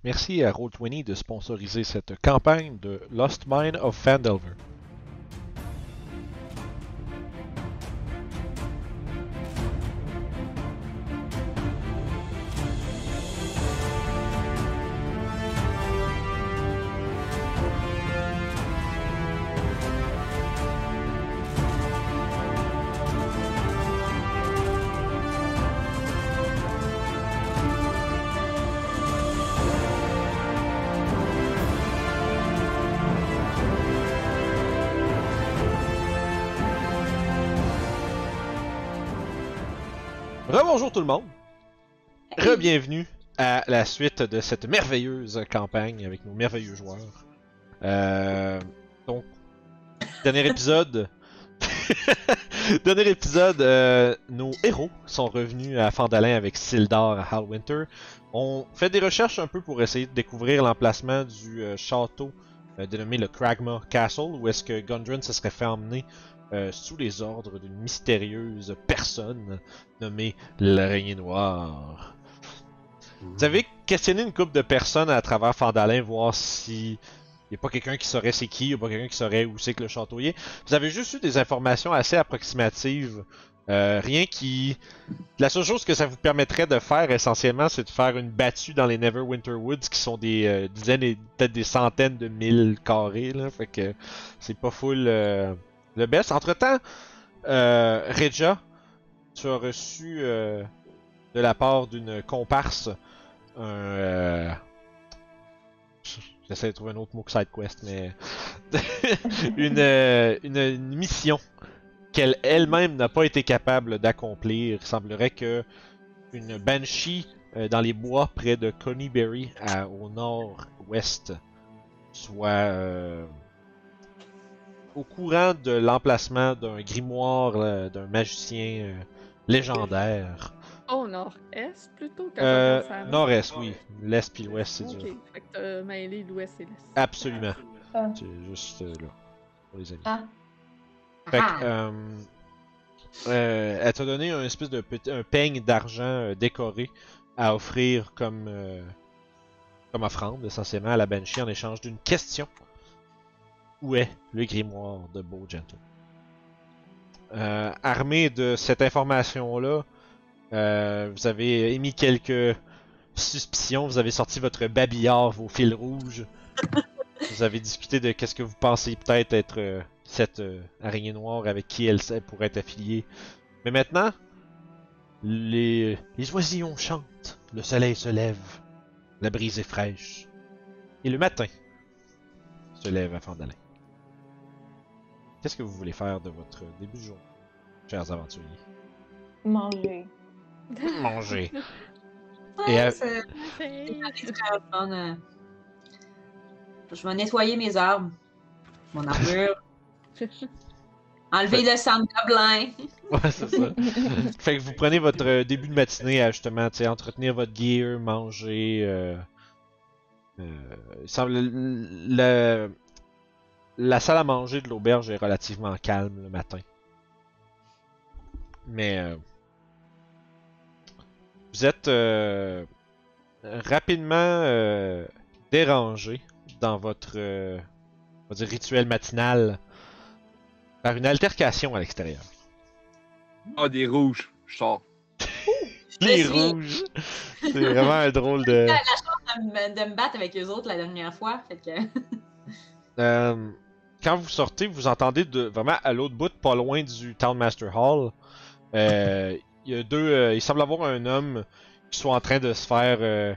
Merci à Roll20 de sponsoriser cette campagne de Lost Mine of Phandelver. Rebonjour tout le monde! Re-bienvenue à la suite de cette merveilleuse campagne avec nos merveilleux joueurs. Donc, dernier épisode. Dernier épisode, nos héros sont revenus à Phandalin avec Sildar à Halwinter. On fait des recherches un peu pour essayer de découvrir l'emplacement du château dénommé le Kragma Castle, où est-ce que Gundren se serait fait emmener sous les ordres d'une mystérieuse personne nommée l'Araignée Noire. Vous avez questionné une couple de personnes à travers Phandalin, voir si il n'y a pas quelqu'un qui saurait c'est qui, il n'y a pas quelqu'un qui saurait où c'est que le château y est. Vous avez juste eu des informations assez approximatives. Rien qui... La seule chose que ça vous permettrait de faire essentiellement, c'est de faire une battue dans les Neverwinter Woods, qui sont des dizaines et peut-être des centaines de milles carrés, là. Fait que c'est pas full le best. Entre-temps, Regia, tu as reçu de la part d'une comparse j'essaie de trouver un autre mot que SideQuest, mais une mission qu'elle elle-même n'a pas été capable d'accomplir. Il semblerait que une Banshee dans les bois près de Conyberry au nord-ouest soit au courant de l'emplacement d'un grimoire d'un magicien légendaire. Oh, nord-est plutôt que nord-est, oui. L'est puis l'ouest, c'est ok, dur. fait que t'as mêlé l'ouest et l'est. Absolument. Ah. C'est juste là, pour les amis. Ah. Fait que, elle t'a donné un espèce de un peigne d'argent décoré à offrir comme offrande, essentiellement, à la Banshee en échange d'une question. Où est le grimoire de Beau Gentle? Armé de cette information-là, vous avez émis quelques suspicions, vous avez sorti votre babillard, vos fils rouges. Vous avez discuté de qu'est-ce que vous pensez peut-être être cette araignée noire avec qui elle pourrait être affiliée. Mais maintenant, les oisillons chantent, le soleil se lève, la brise est fraîche. Et le matin se lève à Phandalin. Qu'est-ce que vous voulez faire de votre début de journée, chers aventuriers? Manger. Manger. Ouais, Et c'est très fun. Je vais nettoyer mes armes. Mon armure. Enlever le sang de gobelin. Ouais, c'est ça. Fait que vous prenez votre début de matinée à justement entretenir votre gear, manger. Il semble la salle à manger de l'auberge est relativement calme le matin. Mais vous êtes rapidement dérangé dans votre on va dire rituel matinal par une altercation à l'extérieur. Ah, des rouges, je sors. Les rouges! C'est vraiment un drôle de... J'ai la chance de me battre avec eux autres la dernière fois, fait que... Quand vous sortez, vous entendez vraiment à l'autre bout, pas loin du Town Master Hall, il y a deux... il semble avoir un homme qui soit en train de se faire...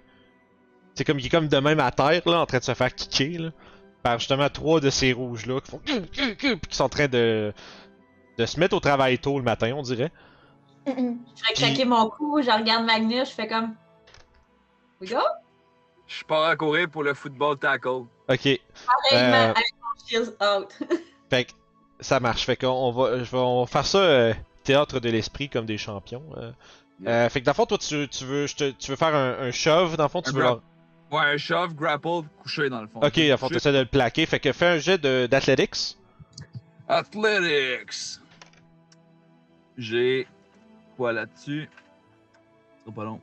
c'est comme il est comme de même à terre, là, en train de se faire kicker, là, par justement trois de ces rouges-là qui font... puis qui sont en train de se mettre au travail tôt le matin, on dirait. Je fais craquer mon cou, je regarde Magnus, je fais comme... We go? Je pars à courir pour le football tackle. Ok. Pareillement, avec mon shield out. Fait que ça marche. Fait qu'on on va faire ça théâtre de l'esprit comme des champions. Fait que dans le fond, toi, tu veux faire un shove, dans le fond, tu veux leur... Ouais, un shove, grapple, couché dans le fond. Ok, dans le fond, tu essaies de le plaquer. Fait que fais un jet d'athletics. Athletics! J'ai quoi là-dessus? C'est pas long.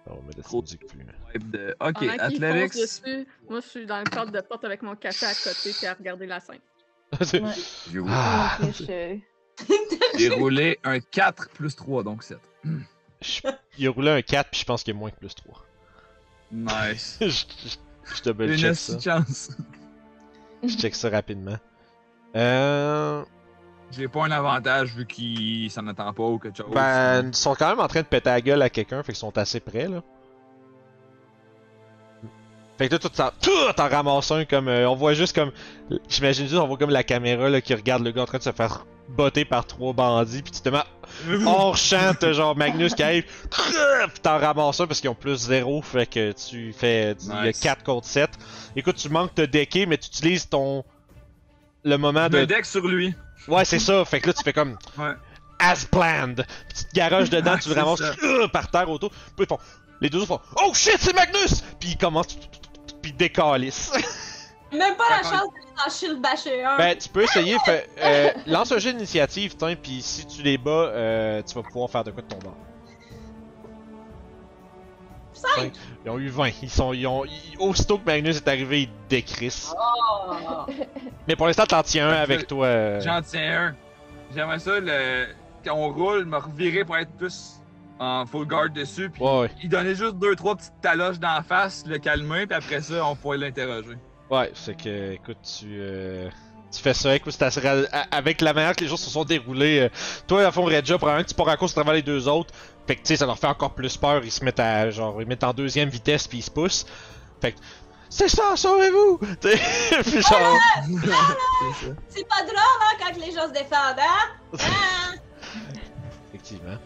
On va mettre la Trop. musique plus. Ok, Pendant qu'il fonce Athletics. dessus, moi je suis dans le cadre de porte avec mon café à côté et à regarder la scène. Ouais. J'ai roulé- Ah. Ok, je- J'ai roulé un 4 plus 3, donc 7. Il a roulé un 4 puis je pense qu'il y a moins que plus 3. Nice. Je double Une check ça. petite chance. Je check ça rapidement. J'ai pas un avantage vu qu'il s'en attend pas ou quelque chose. Ben, ils sont quand même en train de péter la gueule à quelqu'un, fait qu'ils sont assez près là. Fait que là, tout t'en ramasses un comme. On voit juste comme. J'imagine juste, on voit comme la caméra là, qui regarde le gars en train de se faire botter par 3 bandits, pis tu te mets hors champ, t'as genre Magnus qui arrive, pis t'en ramasses un parce qu'ils ont plus 0, fait que tu fais. Il y a Nice. 4 contre 7. Écoute, tu manques de decker, mais tu utilises ton. Le moment Je me de. deck sur lui. Ouais, c'est ça, fait que là, tu fais comme. Ouais. As planned. Puis tu te garages dedans, tu le C'est ramasses ça. par terre autour. Puis ils font. Les deux autres font Oh shit, c'est Magnus! Puis ils commencent. Puis ils décalissent. Même pas la chance d'aller en shield bâcher un. Ben, tu peux essayer. Lance un jeu d'initiative, tiens, puis si tu les bats, tu vas pouvoir faire de quoi de ton bord. 5! Ils ont eu 20. Aussitôt que Magnus est arrivé, ils décrissent. Oh. Mais pour l'instant, t'en tiens un avec toi. J'en tiens un. J'aimerais ça, quand on roule, me revirer pour être plus en full guard dessus. Puis Ouais, il donnait juste 2-3 petites taloches d'en face, le calmer, puis après ça, on pourrait l'interroger. ouais, c'est que, écoute, tu fais ça, écoute, c'est avec la manière que les choses se sont déroulées. Toi, à fond, Redja, probablement que tu pars à cause à travers les deux autres. Fait que, tu sais, ça leur fait encore plus peur. Ils se mettent à, genre, ils mettent en deuxième vitesse puis ils se poussent. Fait que, c'est ça, sauvez-vous! T'sais, puis genre. C'est ça. C'est pas drôle, hein, quand les gens se défendent, hein? Hein? Effectivement.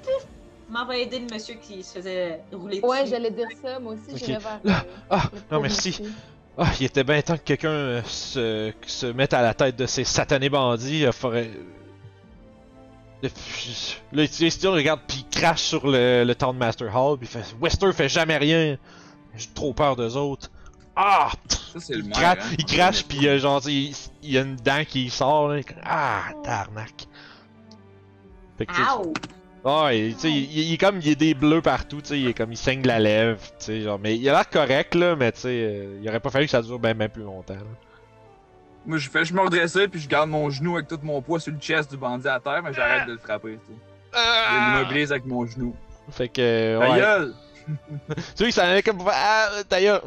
M'en va aider le monsieur qui se faisait rouler dessus. Ouais, j'allais dire ça, moi aussi, Ok. j'irais vers. Ah, le non, pauvre merci. monsieur. Ah, il était bien temps que quelqu'un se mette à la tête de ces satanés bandits. Là, il regarde, puis il crache sur le Townmaster Hall, puis il fait Wester fait jamais rien. J'ai trop peur d'eux autres. Ah! Ça, c'est le Il, maire. hein. il crache, puis genre, il y a une dent qui sort, là. Ah, tarnac. Fait que, tu sais, Ow! ouais, tu sais, il est comme, il y a des bleus partout, tu sais, il est comme, il saigne de la lèvre, tu sais, genre, mais il a l'air correct, là, mais tu sais, il aurait pas fallu que ça dure ben plus longtemps, là. Moi, je me redressais, puis je garde mon genou avec tout mon poids sur le chest du bandit à terre, mais j'arrête de le frapper, tu sais. Je l'immobilise avec mon genou. Fait que, Ta ouais. gueule! Tu sais, il s'en allait comme pour faire, ah, ta gueule.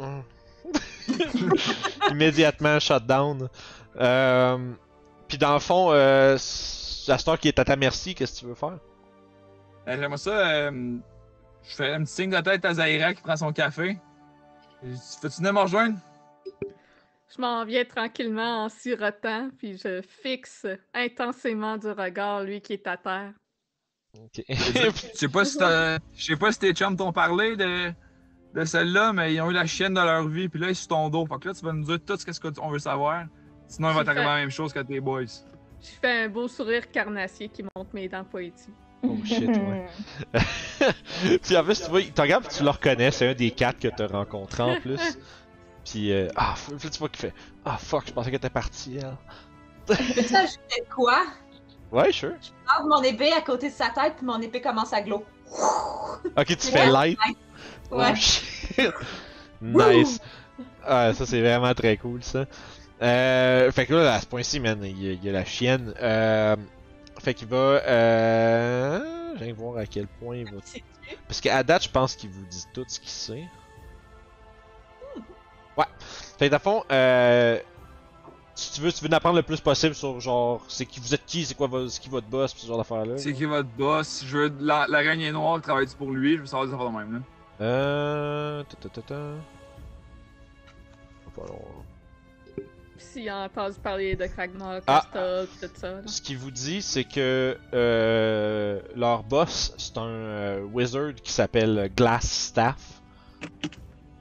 Immédiatement, shutdown. Puis dans le fond, la star qui est à ta merci, qu'est-ce que tu veux faire? J'aimerais ça, je fais un petit signe de tête à Zaira qui prend son café. Fais-tu venir me rejoindre? Je m'en viens tranquillement en sirotant, puis je fixe intensément du regard lui qui est à terre. Ok. Je sais pas si tes chums t'ont parlé de celle-là, mais ils ont eu la chienne de leur vie, puis là, ils sont sur ton dos. Fait que là, tu vas nous dire tout ce qu'on veut savoir. Sinon, il va t'arriver la même chose que tes boys. Je fais un beau sourire carnassier qui monte mes dents poétiques. Oh shit, ouais. Puis en plus, tu vois, il te regarde, puis tu le reconnais, c'est un des 4 que t'as rencontré en plus. Puis, tu vois qu'il fait Ah fuck, je pensais qu'elle était partie, elle. Peux-tu ajouter de quoi? Ouais, sure. Je garde mon épée à côté de sa tête, puis mon épée commence à glow. Ok, tu fais light. Ouais. Oh shit. Nice. Ah, ça c'est vraiment très cool ça. Fait que là, à ce point-ci, man, il y a la chienne. Fait qu'il va. Je viens voir à quel point il va. Parce qu'à date, je pense qu'il vous dit tout ce qu'il sait. Ouais. Fait que, dans le fond, si tu veux en apprendre le plus possible sur genre, c'est qui vous êtes qui, c'est quoi qui votre boss, pis ce genre d'affaires-là. C'est qui votre boss? Je veux l'araignée noire, travaille-tu pour lui? Je veux savoir des affaires de même, là. Pas long. S'il a entendu parler de Kragma, Ah. Costa, tout ça. là. Ce qu'il vous dit, c'est que leur boss, c'est un wizard qui s'appelle Glassstaff.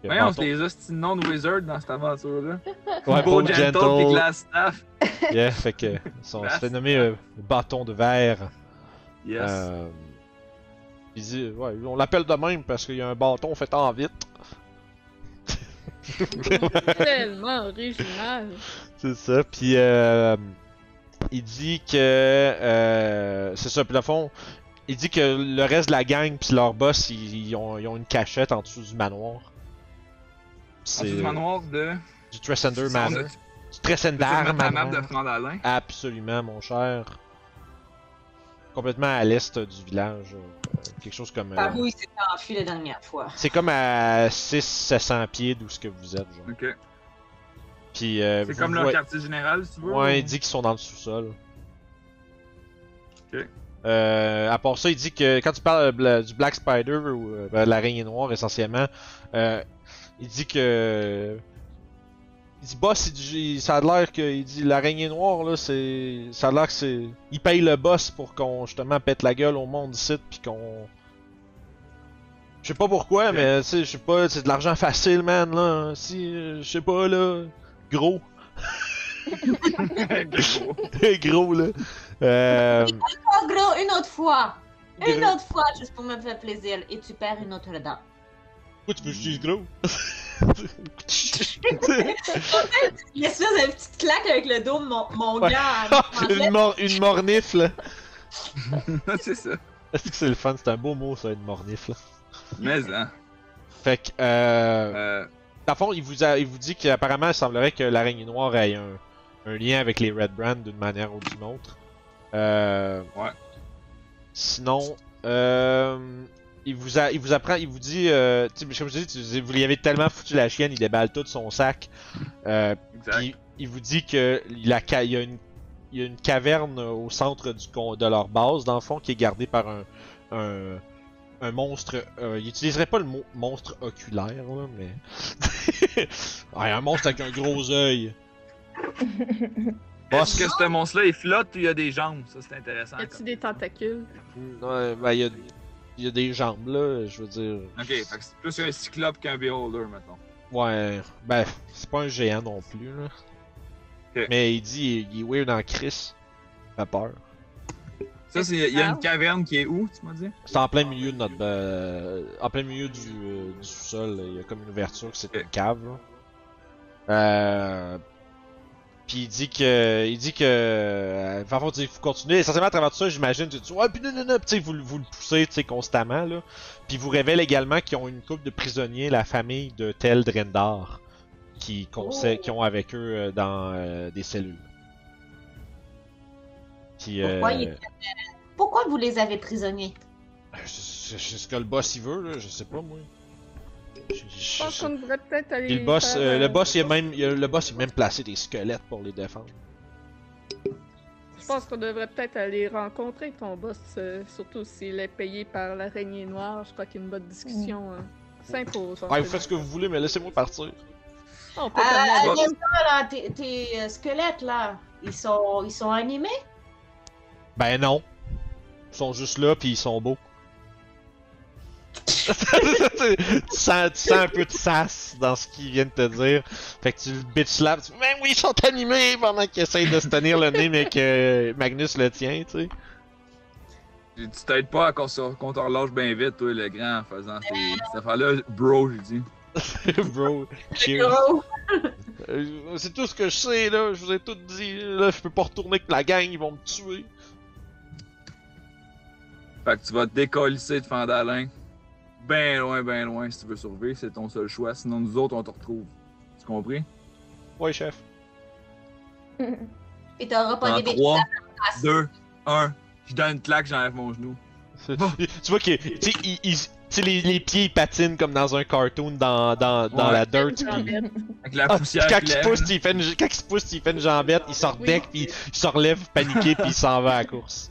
Ouais, on se les a ce noms de wizard dans cette aventure-là. Ouais, Beau Paul Gentle pis Gentle. Glassstaff. Yeah, fait que se fait nommer bâton de verre. Yes. Il dit, ouais, on l'appelle de même parce qu'il y a un bâton fait en vite. Tellement original. C'est ça, puis il dit que c'est ça, puis le fond, il dit que le reste de la gang pis leur boss, ils ont une cachette en dessous du manoir. C'est du manoir de. Du Tressander C'est Manor. Du Tressander la map de Manor. Frandalin. Absolument, mon cher. Complètement à l'est du village. Quelque chose comme. Par où il s'est enfui la dernière fois. C'est comme à 600-700 pieds d'où ce que vous êtes, genre. Ok. Puis, C'est vous comme leur voyez- quartier général, si tu veux. Ouais, ou- il dit qu'ils sont dans le sous-sol. Ok. À part ça, il dit que quand tu parles du Black Spider ou de l'araignée noire essentiellement, il dit que. Il dit boss, ça a l'air que. Il dit l'araignée noire là, c'est. Ça a l'air que c'est. Il paye le boss pour qu'on justement pète la gueule au monde ici pis qu'on. Je sais pas pourquoi, Ok. mais tu sais, je sais pas, c'est de l'argent facile, man, là. Si, je sais pas, là. Gros. Gros. Gros, là. Oh gros, une autre fois! Une Gros. autre fois, juste pour me faire plaisir. Et tu perds une autre dent. Pourquoi tu veux que je dise gros? L'espèce de petite claque avec le dos de mon Ouais. gars en français. une mornifle. C'est ça. Est-ce que c'est le fun? C'est un beau mot, ça, une mornifle. Mais, hein. Fait que, dans le fond, il vous dit qu'apparemment, il semblerait que l'araignée noire ait un lien avec les Red Brand d'une manière ou d'une autre. Ouais. Sinon, il vous apprend, il vous dit, tu sais, comme je dis, vous lui avez tellement foutu la chienne, il déballe tout son sac. Exact. Puis il vous dit que il y a une caverne au centre de leur base, dans le fond, qui est gardée par un monstre. Il utiliserait pas le mot monstre oculaire, là, mais. Ouais, un monstre avec un gros œil. Est-ce que ce monstre-là, il flotte ou il a des jambes? Ça, c'est intéressant. Y a-tu comme- des tentacules? Ouais, ben, il y a des jambes, là, je veux dire. Ok, fait que c'est plus un cyclope qu'un beholder, mettons. Ouais, ben, c'est pas un géant non plus, là. Ok. Mais il dit, il est weird en Chris. Ça fait peur. Ça, c'est. Il y a une caverne qui est où, tu m'as dit? C'est en plein milieu de notre. En plein milieu du sous-sol, là. Il y a comme une ouverture, c'est une cave, là. Puis il dit que. Enfin, il faut continuer. Essentiellement, à travers tout ça, j'imagine, tu dis, ouais, puis non, puis tu sais, vous le poussez, tu sais, constamment, là. Puis il vous révèle également qu'ils ont une couple de prisonniers, la famille de Tel Drendar, qui ont avec eux dans des cellules. Puis, Pourquoi vous les avez prisonniers? c'est ce que le boss il veut, là, je sais pas, moi. Je pense qu'on devrait peut-être aller. Puis le boss, faire, le boss, il a même placé des squelettes pour les défendre. Je pense qu'on devrait peut-être aller rencontrer ton boss, surtout s'il est payé par l'araignée noire. Je crois qu'une bonne discussion s'impose. Ouais, vous faites ce que vous voulez, mais laissez-moi partir. On peut tellement Dis-moi, là, tes squelettes, là, ils sont animés? Ben non. Ils sont juste là, puis ils sont beaux. tu sens un peu de sass dans ce qu'il vient de te dire. Fait que tu le bitch slap, tu fais, mais oui, ils sont animés pendant qu'ils essayent de se tenir le nez, mais que Magnus le tient, tu sais. Tu t'aides pas à qu'on te relâche bien vite, toi, le grand, en faisant cette affaire-là. Bro, j'ai dit. Bro, cheers. Gros. C'est tout ce que je sais, là. Je vous ai tout dit. Là, je peux pas retourner avec la gang, ils vont me tuer. Fait que tu vas te décollisser de Fandalin. Ben loin, si tu veux survivre, c'est ton seul choix. Sinon, nous autres, on te retrouve. Tu compris? Ouais, chef. Et t'auras pas Dans des 3, bêtises. 2, 1. Je donne une claque, j'enlève mon genou. Tu vois que tu sais, les pieds ils patinent comme dans un cartoon dans Ouais. la dirt. Puis... Avec la Ah, poussière quand qui il lève. pousse, quand il se pousse, il fait une jambette, il sort deck, puis il se relève paniqué, puis il s'en va à la course.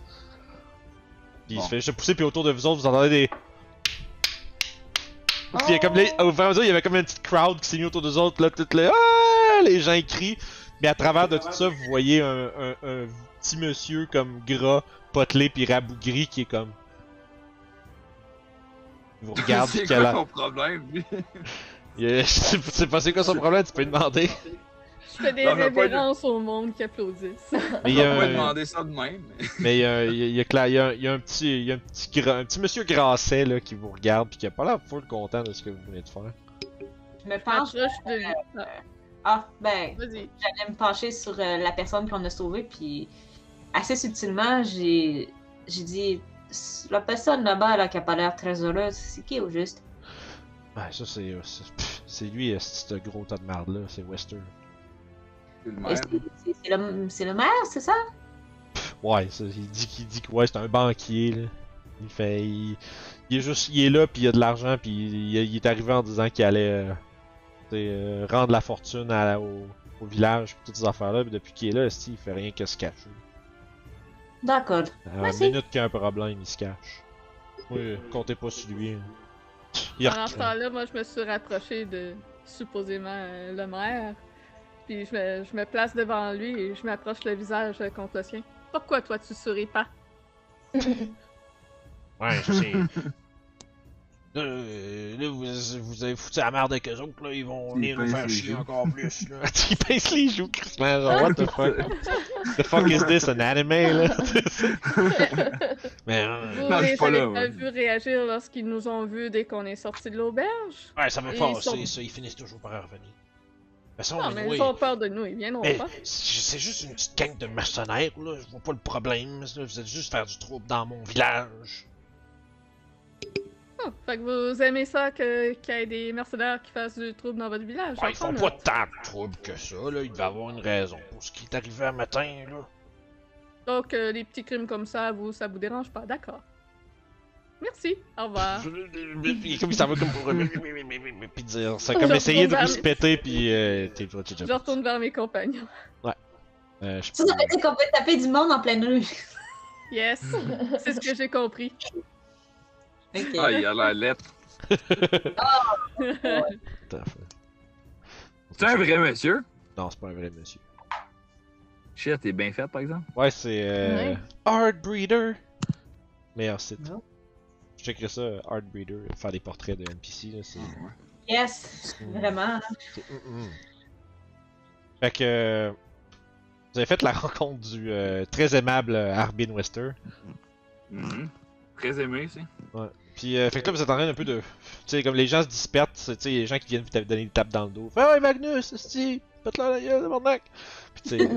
Puis il Bon. se fait juste pousser, puis autour de vous autres, vous entendez des. Puis il y a comme les... Au fur et à mesure, il y avait comme une petite crowd qui s'est mis autour des autres, là, toutes les... Ah! Les gens crient. Mais à travers de tout ça, vous voyez un petit monsieur comme gras, potelé, puis rabougri qui est comme. Il vous regarde, C'est puis qu'elle quoi a. ton problème, lui? Je sais pas c'est quoi son problème, tu peux lui demander. Je fais des Non, mais pas révérences au monde qui applaudissent. Mais il On y va a pas un, demander ça de même. mais il y a un petit monsieur grasset là qui vous regarde puis qui a pas l'air full content de ce que vous venez de faire. Je me penche. Approche de lui. Ah, Ah, ben, vas-y. j'allais me pencher sur la personne qu'on a sauvée, puis assez subtilement, j'ai dit la personne là-bas là, qui a pas l'air très heureuse, c'est qui au juste? Ouais, ça c'est lui, ce gros tas de merde là, c'est Wester. C'est le Et maire. c'est le maire, c'est ça? Ouais, il dit que ouais, c'est un banquier là. Il est juste, il est là puis il a de l'argent puis il est arrivé en disant qu'il allait rendre la fortune au village pis toutes ces affaires là, puis depuis qu'il est là, il fait rien que se cacher. D'accord. À la Merci. minute qu'il y a un problème, il se cache. Oui, comptez pas sur lui. Hein. Il Pendant ce temps-là, moi, je me suis rapproché de supposément le maire. Puis je me place devant lui et je m'approche le visage contre le sien. Pourquoi toi, tu souris pas? Ouais, je sais. Là, vous avez foutu la merde avec eux autres, là, ils vont Ils venir nous pincent faire les chier joues. encore plus, là. Ils pincent les joues, Christmas, genre, what the fuck? The fuck is this, an anime, là? Mais, Vous Non, je suis les pas avez là, pas ouais. vus réagir lorsqu'ils nous ont vus dès qu'on est sorti de l'auberge? ouais, ça va Ils passer, sont- ça, ils finissent toujours par revenir. De toute façon, Non, mais oui. ils ont peur de nous, ils viendront Mais pas. c'est juste une petite gang de mercenaires, là, je vois pas le problème, là. Vous êtes juste faire du trouble dans mon village. Fait que vous aimez ça qu'il y ait des mercenaires qui fassent du trouble dans votre village? Ouais, ils font j'entends, pas tant de trouble que ça, là, il devait avoir une raison pour ce qui est arrivé un matin, là. Donc, les petits crimes comme ça vous dérange pas, d'accord. Merci, au revoir. Puis comme il s'en va comme pour puis dire, c'est Je comme essayer de retourne vous se péter puis t'es Je retourne vers mes compagnons. je Ça veut dire qu'on peut taper du monde en pleine rue. Yes, c'est ce que j'ai compris. Ok. Ah, il a l'air lettre. C'est un vrai monsieur? Non, c'est pas un vrai monsieur. Shit, t'es bien fait, par exemple. Ouais, c'est Ouais. Art Breeder. Meilleur site. Non. Je checkerai ça, Art Breeder, faire des portraits de NPC, là, c'est... Yes, vraiment. c'est- Fait que... Vous avez fait la rencontre du très aimable Arbin Wester. Mhm. Très aimé, c'est. Puis, fait que là, vous êtes en train un peu de. Tu sais, comme les gens se dispersent, tu sais, les gens qui viennent vous donner des tapes dans le dos. Fait, ouais, Magnus, esti, faites-le la gueule, tabarnak! Puis, tu sais,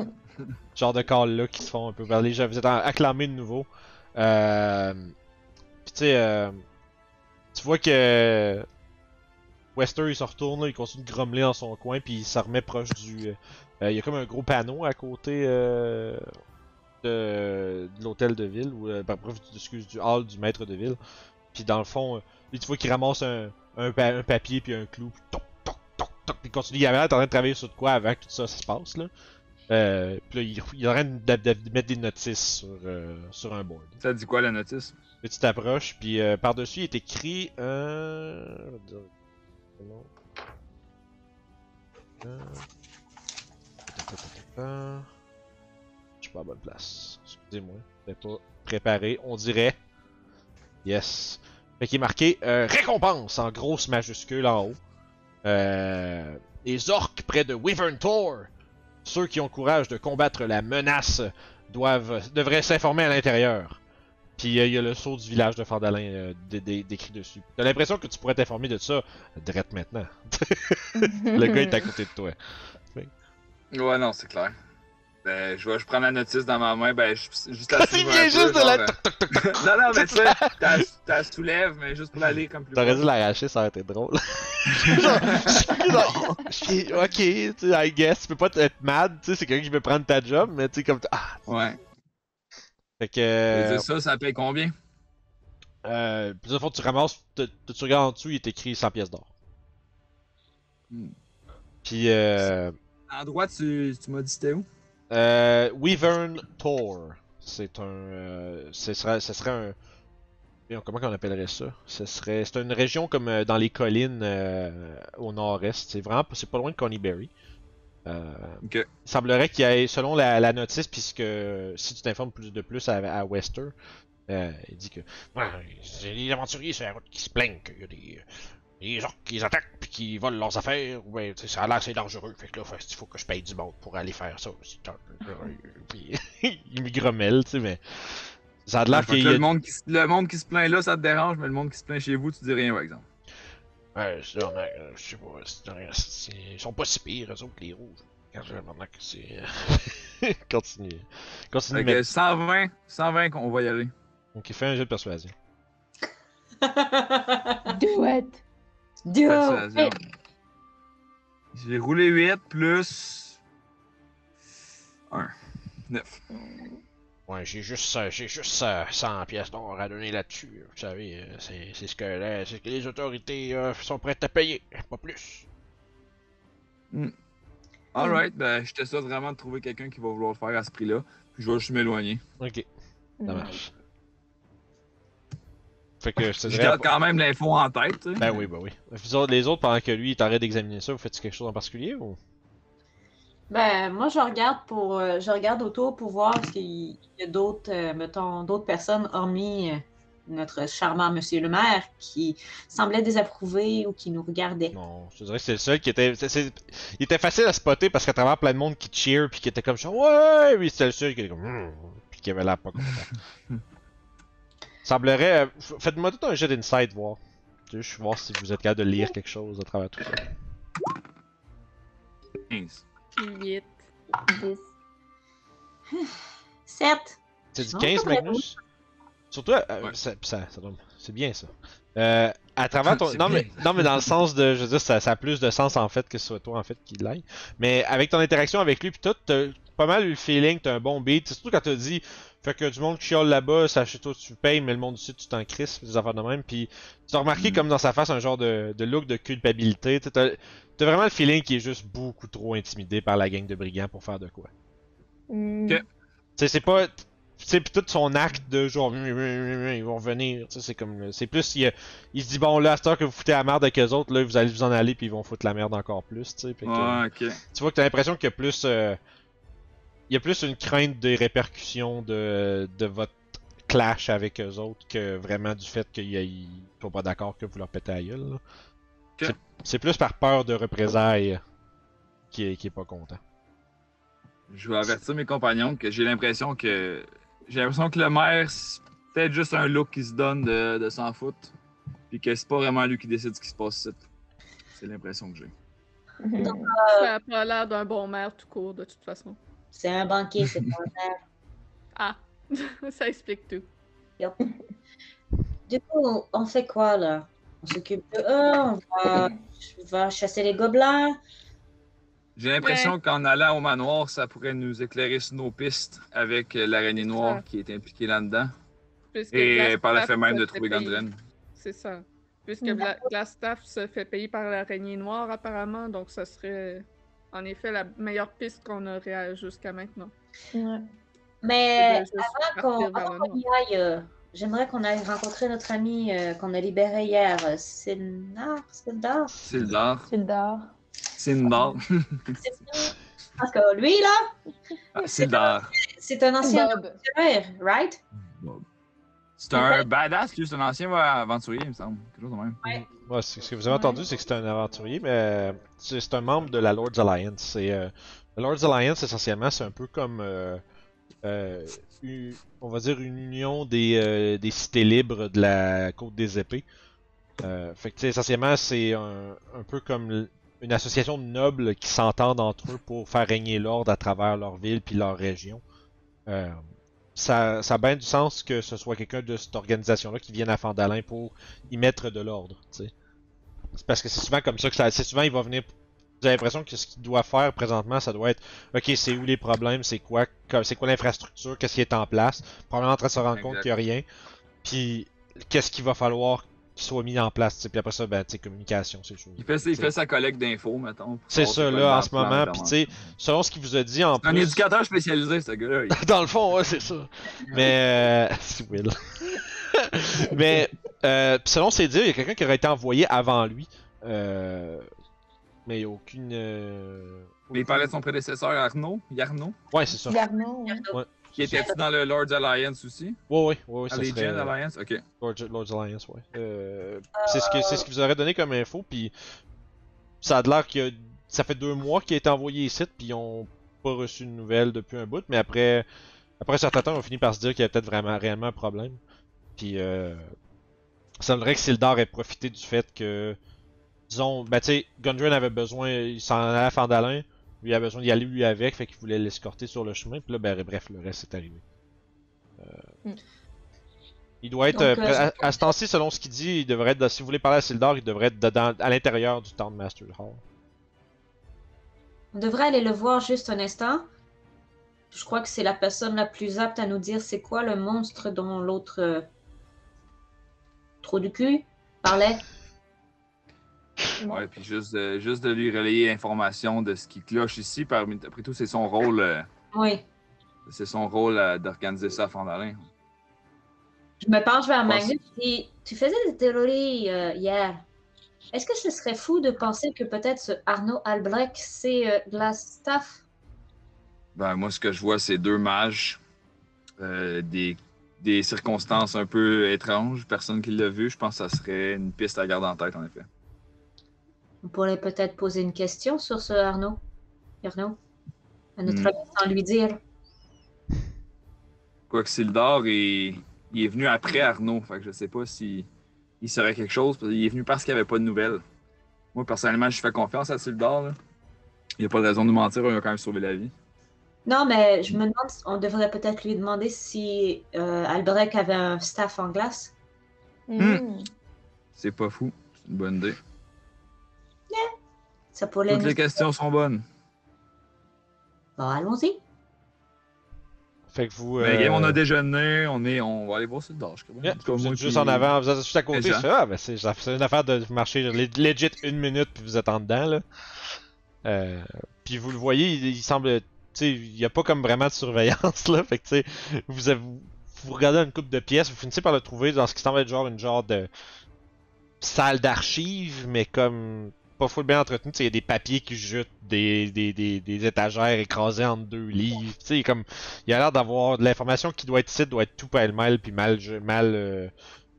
genre de call-là qui se font un peu vers les gens. Vous êtes acclamés de nouveau. Puis, tu sais, tu vois que. Wester, il se retourne, là, il continue de grommeler dans son coin, puis il se remet proche du. Il y a comme un gros panneau à côté de l'hôtel de ville, ou bref, excuse, du hall du maître de ville. Puis dans le fond, lui, tu vois qu'il ramasse un papier puis un clou, puis toc, toc, toc, toc, puis il continue. Il est en train de travailler sur de quoi avant que tout ça se passe, là. Puis là, il est en train de mettre des notices sur un board. Ça dit quoi, la notice? Puis tu t'approches, puis par-dessus, il est écrit je suis pas à la bonne place. Excusez-moi, je pas préparé, on dirait. Yes. Fait qu'il est marqué récompense en grosses majuscules en haut. Les orques près de Wyvern Tor. Ceux qui ont courage de combattre la menace devraient s'informer à l'intérieur. Puis il y a le sceau du village de Fandalin décrit dessus. T'as l'impression que tu pourrais t'informer de ça direct maintenant. Le gars est à côté de toi. Ouais, non, c'est clair. Ben, je prends la notice dans ma main, ben, juste la Il soulève vient un juste peu, de la. genre, non, mais tu sais, t'as soulève, mais juste pour la lire comme plus T'aurais proche. dû l'arracher, ça aurait été drôle. Ok, tu sais, I guess, tu peux pas être mad, tu sais, c'est quelqu'un qui veut prendre ta job, mais tu sais, comme. Ah! Ouais. Fait Je veux que. dire, ça paye combien? Puis, fois, tu ramasses, tu regardes en dessous, il est écrit 100 pièces d'or. Hmm. Puis, En droit, tu m'as dit c'était où? Wyvern Tor. C'est un. Ce serait un. Comment on appellerait ça? C'est une région comme dans les collines au nord-est. C'est vraiment. C'est pas loin de Coneyberry. Ok. Il semblerait qu'il y ait, selon la notice, puisque si tu t'informes plus à Wester, il dit que ouais, c'est les aventuriers sur la route qui se plaignent qu'il y a des orques qui les attaquent puis qui volent leurs affaires. Ouais, ça a l'air assez dangereux. Fait que là, il faut que je paye du monde pour aller faire ça aussi. Puis il me grommelle, tu sais, mais ça a l'air Fait qu'il que y a. le monde qui se plaint là, ça te dérange, mais le monde qui se plaint chez vous, tu dis rien, par exemple. Ouais, c'est ça, mais je sais pas, ils sont pas si pires, eux autres, les rouges. Maintenant que c'est. Continue. Fait que 120 qu'on va y aller. Donc il fait un jeu de persuasion. Do it! Duo! Persuasion. J'ai roulé 8 plus 1. 9. Ouais, j'ai juste 100 pièces d'or à donner là-dessus. Vous savez, c'est ce que les autorités sont prêtes à payer, pas plus. Alright, ben je te souhaite vraiment de trouver quelqu'un qui va vouloir le faire à ce prix-là. Puis je vais juste m'éloigner. Ok, ça Ouais. marche. Fait que je te Je dirais. garde quand même l'info en tête, tu sais. Ben oui, ben oui. Les autres, pendant que lui il t'arrête d'examiner ça, vous faites quelque chose en particulier ou? Ben, moi, je regarde autour pour voir s'il y a d'autres, mettons, d'autres personnes hormis notre charmant monsieur le maire qui semblait désapprouver ou qui nous regardait. Non, je te dirais que c'est le seul qui était. Il était facile à spotter parce qu'à travers plein de monde qui cheer puis qui était comme genre ouais, oui, c'était le seul qui était comme puis qui avait l'air pas content. Semblerait. Faites-moi tout un jet d'insight voir. Juste voir si vous êtes capable de lire quelque chose à travers tout ça. 15. 8. 10. 7. Tu dit Non, 15 pas vraiment. Magnus? Surtout, Ouais. c'est bien ça. À travers ton. C'est Non bien. mais dans le sens de. Je veux dire, ça a plus de sens en fait que ce soit toi en fait qui l'aille. Mais avec ton interaction avec lui pis tout, t'as pas mal eu le feeling que t'as un bon beat. C'est surtout quand t'as dit. Fait que du monde qui chiale là-bas, ça chez toi tu payes, mais le monde ici tu t'en crisses, des affaires de même. Puis tu as remarqué comme dans sa face un genre de look de culpabilité. T'as vraiment le feeling qu'il est juste beaucoup trop intimidé par la gang de brigands pour faire de quoi. Ok. C'est pas. C'est tout son acte de genre ils vont revenir, tu sais, c'est comme c'est plus il se dit bon là à cette heure que vous foutez la merde avec eux autres là vous allez vous en aller puis ils vont foutre la merde encore plus, tu sais. Fait que, Ouais, ok. tu vois que t'as l'impression qu'il y a plus il y a plus une crainte des répercussions de votre clash avec eux autres que vraiment du fait qu'ils sont pas d'accord que vous leur pétez la gueule, là. Ok. C'est plus par peur de représailles qui est pas content. Je vais avertir mes compagnons que j'ai l'impression que le maire, c'est peut-être juste un look qui se donne de s'en foutre. Puis que c'est pas vraiment lui qui décide ce qui se passe ici. C'est l'impression que j'ai. Ça a pas l'air d'un bon maire tout court, de toute façon. C'est un banquier, c'est pas un maire. Ah, ça explique tout. Du coup, on fait quoi, là? On s'occupe de eux, on va chasser les gobelins. J'ai l'impression qu'en allant au manoir, ça pourrait nous éclairer sur nos pistes avec l'araignée noire Ah. qui est impliquée là-dedans. Puisque Et Glastaff par la fait même se de fait trouver payer. Gandren. C'est ça. Puisque D'accord. Glastaff se fait payer par l'araignée noire, apparemment, donc ça serait en effet la meilleure piste qu'on aurait jusqu'à maintenant. Ouais. Mais C'est de juste partir vers avant le qu'on y aille, j'aimerais qu'on aille rencontrer notre ami qu'on a libéré hier, Sildar. Sildar. Sildar. Sildar. Parce que lui, là, Ah, Sildar. c'est un ancien Bob. aventurier, right? C'est un badass, lui, c'est un ancien aventurier, il me semble. Quelque chose de même. Ouais, ce que vous avez entendu, c'est que c'est un aventurier, mais c'est un membre de la Lord's Alliance. La Lord's Alliance, essentiellement, c'est un peu comme, on va dire, une union des cités libres de la Côte des Épées. Fait que, tu sais, essentiellement, c'est un peu comme une association de nobles qui s'entendent entre eux pour faire régner l'ordre à travers leur ville puis leur région. Ça a bien du sens que ce soit quelqu'un de cette organisation-là qui vienne à Fandalin pour y mettre de l'ordre, tu sais. C'est parce que c'est souvent comme ça que c'est souvent il va venir. J'ai l'impression que ce qu'il doit faire présentement, ça doit être ok, c'est où les problèmes, c'est quoi l'infrastructure, qu'est-ce qui est en place. Probablement en train de se rendre compte Exact. qu'il n'y a rien. Puis qu'est-ce qu'il va falloir qu'il soit mis en place, tu sais. Puis après ça, ben, tu sais, communication, ces choses. Il fait sa collecte d'infos, mettons. pour C'est savoir ça, quoi là, en le ce plan moment. de Puis tu sais, selon ce qu'il vous a dit en C'est un plus. éducateur spécialisé, ce gars-là. Dans le fond, ouais, c'est ça. Mais. C'est Will. Mais. Pis selon ses dires, il y a quelqu'un qui aurait été envoyé avant lui. Mais il n'y a aucune. Mais il parlait de son prédécesseur, Arnaud. Yarno. Ouais, c'est ça. Garnon, ouais. Qui était dans le Lord's Alliance aussi. Ouais, ça Allegiant serait. Alliance, ok. Lord's Alliance, ouais. C'est ce qu'il vous aurait donné comme info, puis ça a l'air que ça fait 2 mois qu'il a été envoyé ici, puis ils ont pas reçu de nouvelles depuis un bout, mais après un certain temps, on finit par se dire qu'il y a peut-être réellement un problème. Puis ça semblerait que Sildar ait profité du fait que, disons, ben tu sais, Gundren avait besoin, il s'en allait à Fandalin, lui il avait besoin d'y aller lui avec, fait qu'il voulait l'escorter sur le chemin, puis là, ben bref, le reste est arrivé. Il doit être, Donc, à ce temps-ci, selon ce qu'il dit, il devrait être, si vous voulez parler à Sildar, il devrait être dedans, à l'intérieur du Town Master Hall. On devrait aller le voir juste un instant. Je crois que c'est la personne la plus apte à nous dire c'est quoi le monstre dont l'autre trou du cul parlait. Ouais, puis juste de lui relayer l'information de ce qui cloche ici. Après tout, c'est son rôle. Oui. C'est son rôle d'organiser ça à Fandalin. Je me penche vers Pense- Magnus et tu faisais des théories hier. Est-ce que ce serait fou de penser que peut-être ce Arnaud Albrecht, c'est de la staff? Ben, moi, ce que je vois, c'est deux mages. Des circonstances un peu étranges. Personne qui l'a vu. Je pense que ça serait une piste à garder en tête, en effet. On pourrait peut-être poser une question sur ce Arnaud. Arnaud, à notre ami, sans lui dire. Quoique Sildar il est venu après Arnaud. Fait que je sais pas si il saurait quelque chose. Il est venu parce qu'il n'y avait pas de nouvelles. Moi, personnellement, je fais confiance à Sildar. Là. Il n'y a pas de raison de nous mentir. Il a quand même sauvé la vie. Non, mais je me demande, on devrait peut-être lui demander si Albrecht avait un staff en glace. C'est pas fou. C'est une bonne idée. Ça pourrait Toutes les questions sont bonnes. Bon, allons-y. Fait que vous. Mais game, on a déjeuné. On va aller voir Sildar. Je crois. Yeah, En tout cas, vous moi, êtes juste puis- en avant, vous êtes juste à côté. Et Jean. Je fais, ah, ben c'est une affaire de marcher legit une minute, puis vous êtes en dedans, là. Puis vous le voyez, il semble. Tu sais, il n'y a pas comme vraiment de surveillance, là. Fait que, tu sais, vous regardez une coupe de pièces, vous finissez par le trouver dans ce qui semble être une genre de salle d'archives, mais comme pas full bien entretenu. Tu sais, il y a des papiers qui jutent, des étagères écrasées entre deux livres. Tu sais, comme, il a l'air d'avoir de l'information qui doit être ici, doit être tout pêle-mêle, puis mal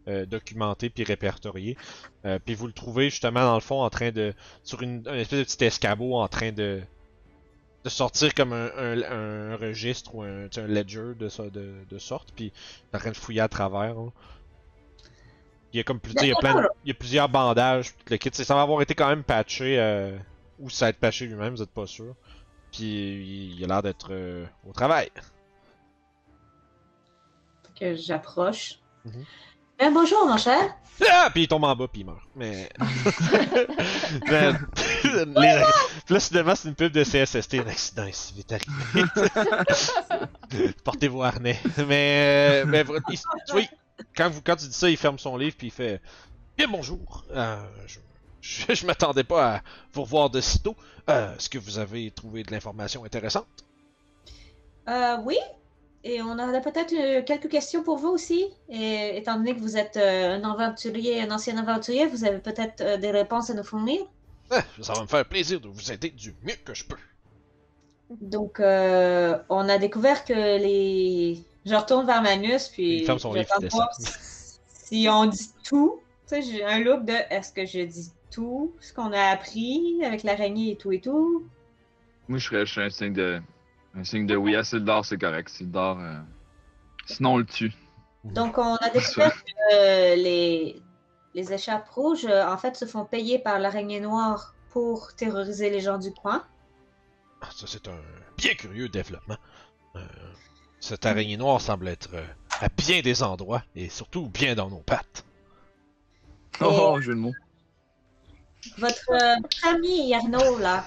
documenté puis répertorié. Puis vous le trouvez justement dans le fond en train de sur une espèce de petit escabeau en train de sortir comme un registre ou un ledger de sorte, puis il est en train de fouiller à travers. Là. Il y a comme il y a plusieurs bandages, tout le kit. Ça va avoir été quand même patché ou ça va être patché lui-même, vous êtes pas sûr. Puis il a l'air d'être au travail. Que j'approche. Mhm. Bonjour, mon cher. Ah! Puis il tombe en bas, puis il meurt. Mais. Mais- Là, soudainement, c'est une pub de CSST. Un accident ici, vite arrivé. Portez vos harnais. Mais tu vois, quand tu dis ça, il ferme son livre, puis il fait bien bonjour. Je m'attendais pas à vous revoir de sitôt. Est-ce que vous avez trouvé de l'information intéressante? Oui. Et on aurait peut-être quelques questions pour vous aussi. Et étant donné que vous êtes un aventurier, un ancien aventurier, vous avez peut-être des réponses à nous fournir. Ça va me faire plaisir de vous aider du mieux que je peux. Donc, on a découvert que les... Je retourne vers Magnus, puis Il ferme son livre, j'attends il de voir si on dit tout. Tu sais, j'ai un look de est-ce que je dis tout ce qu'on a appris avec l'araignée et tout et tout. Moi, je ferais un signe de oui à Sildar, c'est correct. Sildar, sinon on le tue. Donc, on a découvert que les écharpes rouges, en fait, se font payer par l'araignée noire pour terroriser les gens du coin. Ça, c'est un bien curieux développement. Cette araignée noire semble être à bien des endroits, et surtout bien dans nos pattes. Oh, jeu de mots. Votre ami Arnaud, là,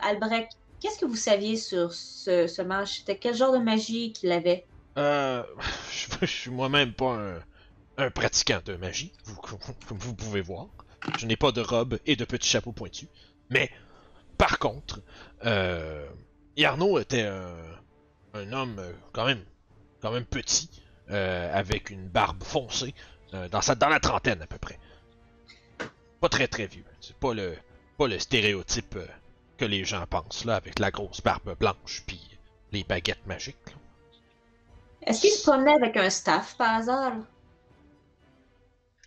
Albrecht, qu'est-ce que vous saviez sur ce mage? C'était quel genre de magie qu'il avait? Je suis moi-même pas un pratiquant de magie, comme vous pouvez voir. Je n'ai pas de robe et de petits chapeaux pointus. Mais, par contre, Arnaud était un homme quand même petit, avec une barbe foncée, dans la trentaine à peu près. Pas très très vieux. C'est pas le stéréotype que les gens pensent là, avec la grosse barbe blanche puis les baguettes magiques. Là. Est-ce qu'il se promenait avec un staff par hasard?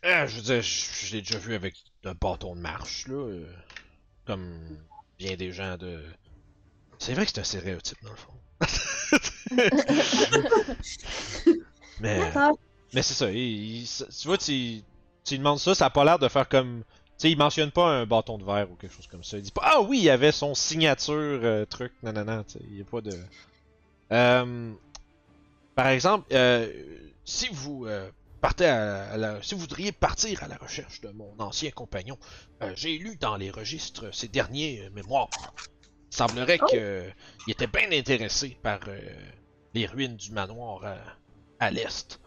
Je veux dire, je l'ai déjà vu avec un bâton de marche là, comme bien des gens de. C'est vrai que c'est un stéréotype dans le fond. D'accord. Mais c'est ça, tu vois, tu lui demandes ça, ça a pas l'air de faire comme. Tu sais, il mentionne pas un bâton de verre ou quelque chose comme ça. Il dit pas, ah oui, il y avait son signature truc, non, tu sais, il y a pas de. Par exemple, si vous si vous voudriez partir à la recherche de mon ancien compagnon, j'ai lu dans les registres ses derniers mémoires. Il semblerait qu'il était bien intéressé par les ruines du manoir à l'est.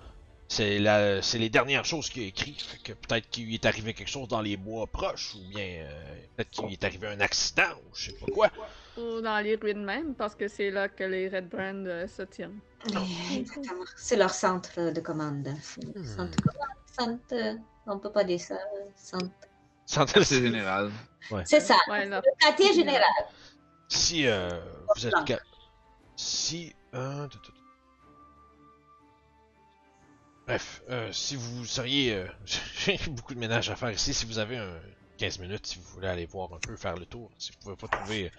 C'est les dernières choses qu'il a écrites. Fait que peut-être qu'il lui est arrivé quelque chose dans les bois proches, ou bien peut-être qu'il lui est arrivé un accident, ou je sais pas quoi. Ou dans les ruines même, parce que c'est là que les Red Brand se tiennent. Exactement. C'est leur centre de commande. Centre de commande, on peut pas dire ça. Centre. C'est général. Ouais. C'est ça. Ouais, là. Le quartier général. Si vous êtes si bref, si vous seriez j'ai beaucoup de ménage à faire ici, si vous avez 15 minutes, si vous voulez aller voir un peu, faire le tour, si vous pouvez pas trouver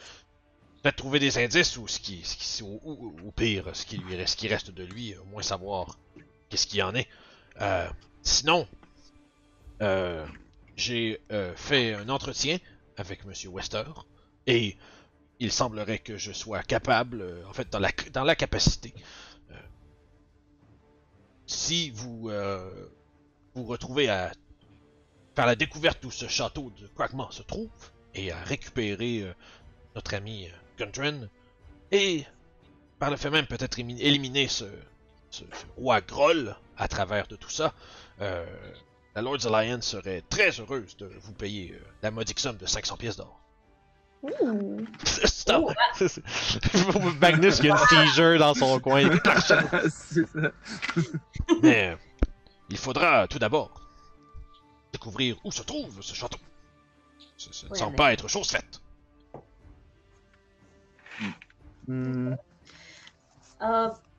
peut-être trouver des indices ou ou pire, ce qui reste de lui, au moins savoir qu'est-ce qu'il y en est. Sinon, j'ai fait un entretien avec Monsieur Wester et il semblerait que je sois capable, en fait, dans la capacité. Si vous vous retrouvez à faire la découverte d'où ce château de Quagmore se trouve et à récupérer notre ami Gundren et par le fait même peut-être éliminer ce roi Groll à travers de tout ça, la Lord's Alliance serait très heureuse de vous payer la modique somme de 500 pièces d'or. Ouh. Stop! Magnus qui a une seizure dans son coin. C'est ça. Mais il faudra tout d'abord découvrir où se trouve ce château. Ça ne semble pas être chose faite.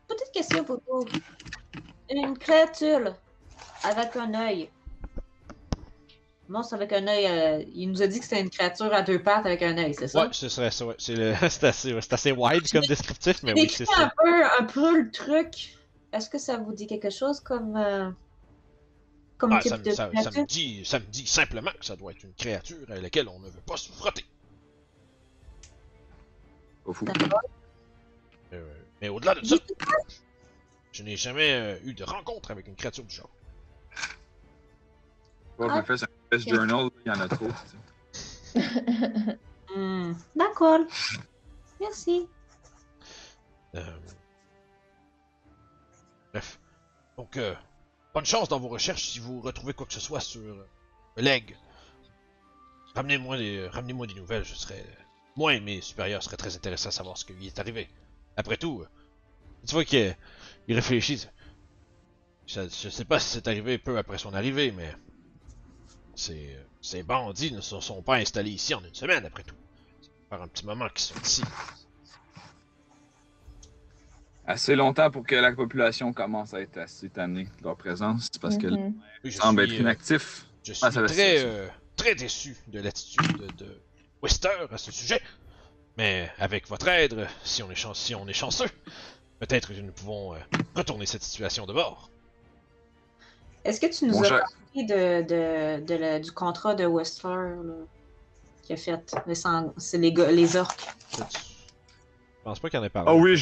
Petite question pour vous. Une créature avec un œil. Monstre avec un œil. Il nous a dit que c'était une créature à deux pattes avec un œil, c'est ça? Ouais, ce serait ça, ouais. C'est assez wide comme descriptif, mais oui, c'est Décris ça. un peu le truc. Est-ce que ça vous dit quelque chose comme type de créature? Ça me dit simplement que ça doit être une créature à laquelle on ne veut pas se frotter. Pas fou. D'accord. Mais au-delà de ça, je n'ai jamais eu de rencontre avec une créature du genre. Bon, en fait, c'est un Quest Journal, il y en a trop. D'accord. Merci. Bref. Donc, bonne chance dans vos recherches si vous retrouvez quoi que ce soit sur le leg. Ramenez-moi des nouvelles, moi et mes supérieurs seraient très intéressés à savoir ce qui lui est arrivé. Après tout, tu vois qu'il réfléchit. Je sais pas si c'est arrivé peu après son arrivée, mais ces bandits ne se sont pas installés ici en une semaine, après tout. Ça fait un petit moment qu'ils sont ici. Assez longtemps pour que la population commence à être assez tannée de leur présence, parce que Mhm. Oui, semble être inactif. Je suis Ah, ça va, très déçu de l'attitude de Wester à ce sujet. Mais avec votre aide, si on est chanceux, peut-être que nous pouvons retourner cette situation de bord. Est-ce que tu nous Mon as cher- parlé du contrat de Wester là, qu'il a fait? C'est les orques. Je pense pas qu'il y en ait parlé. Ah oui,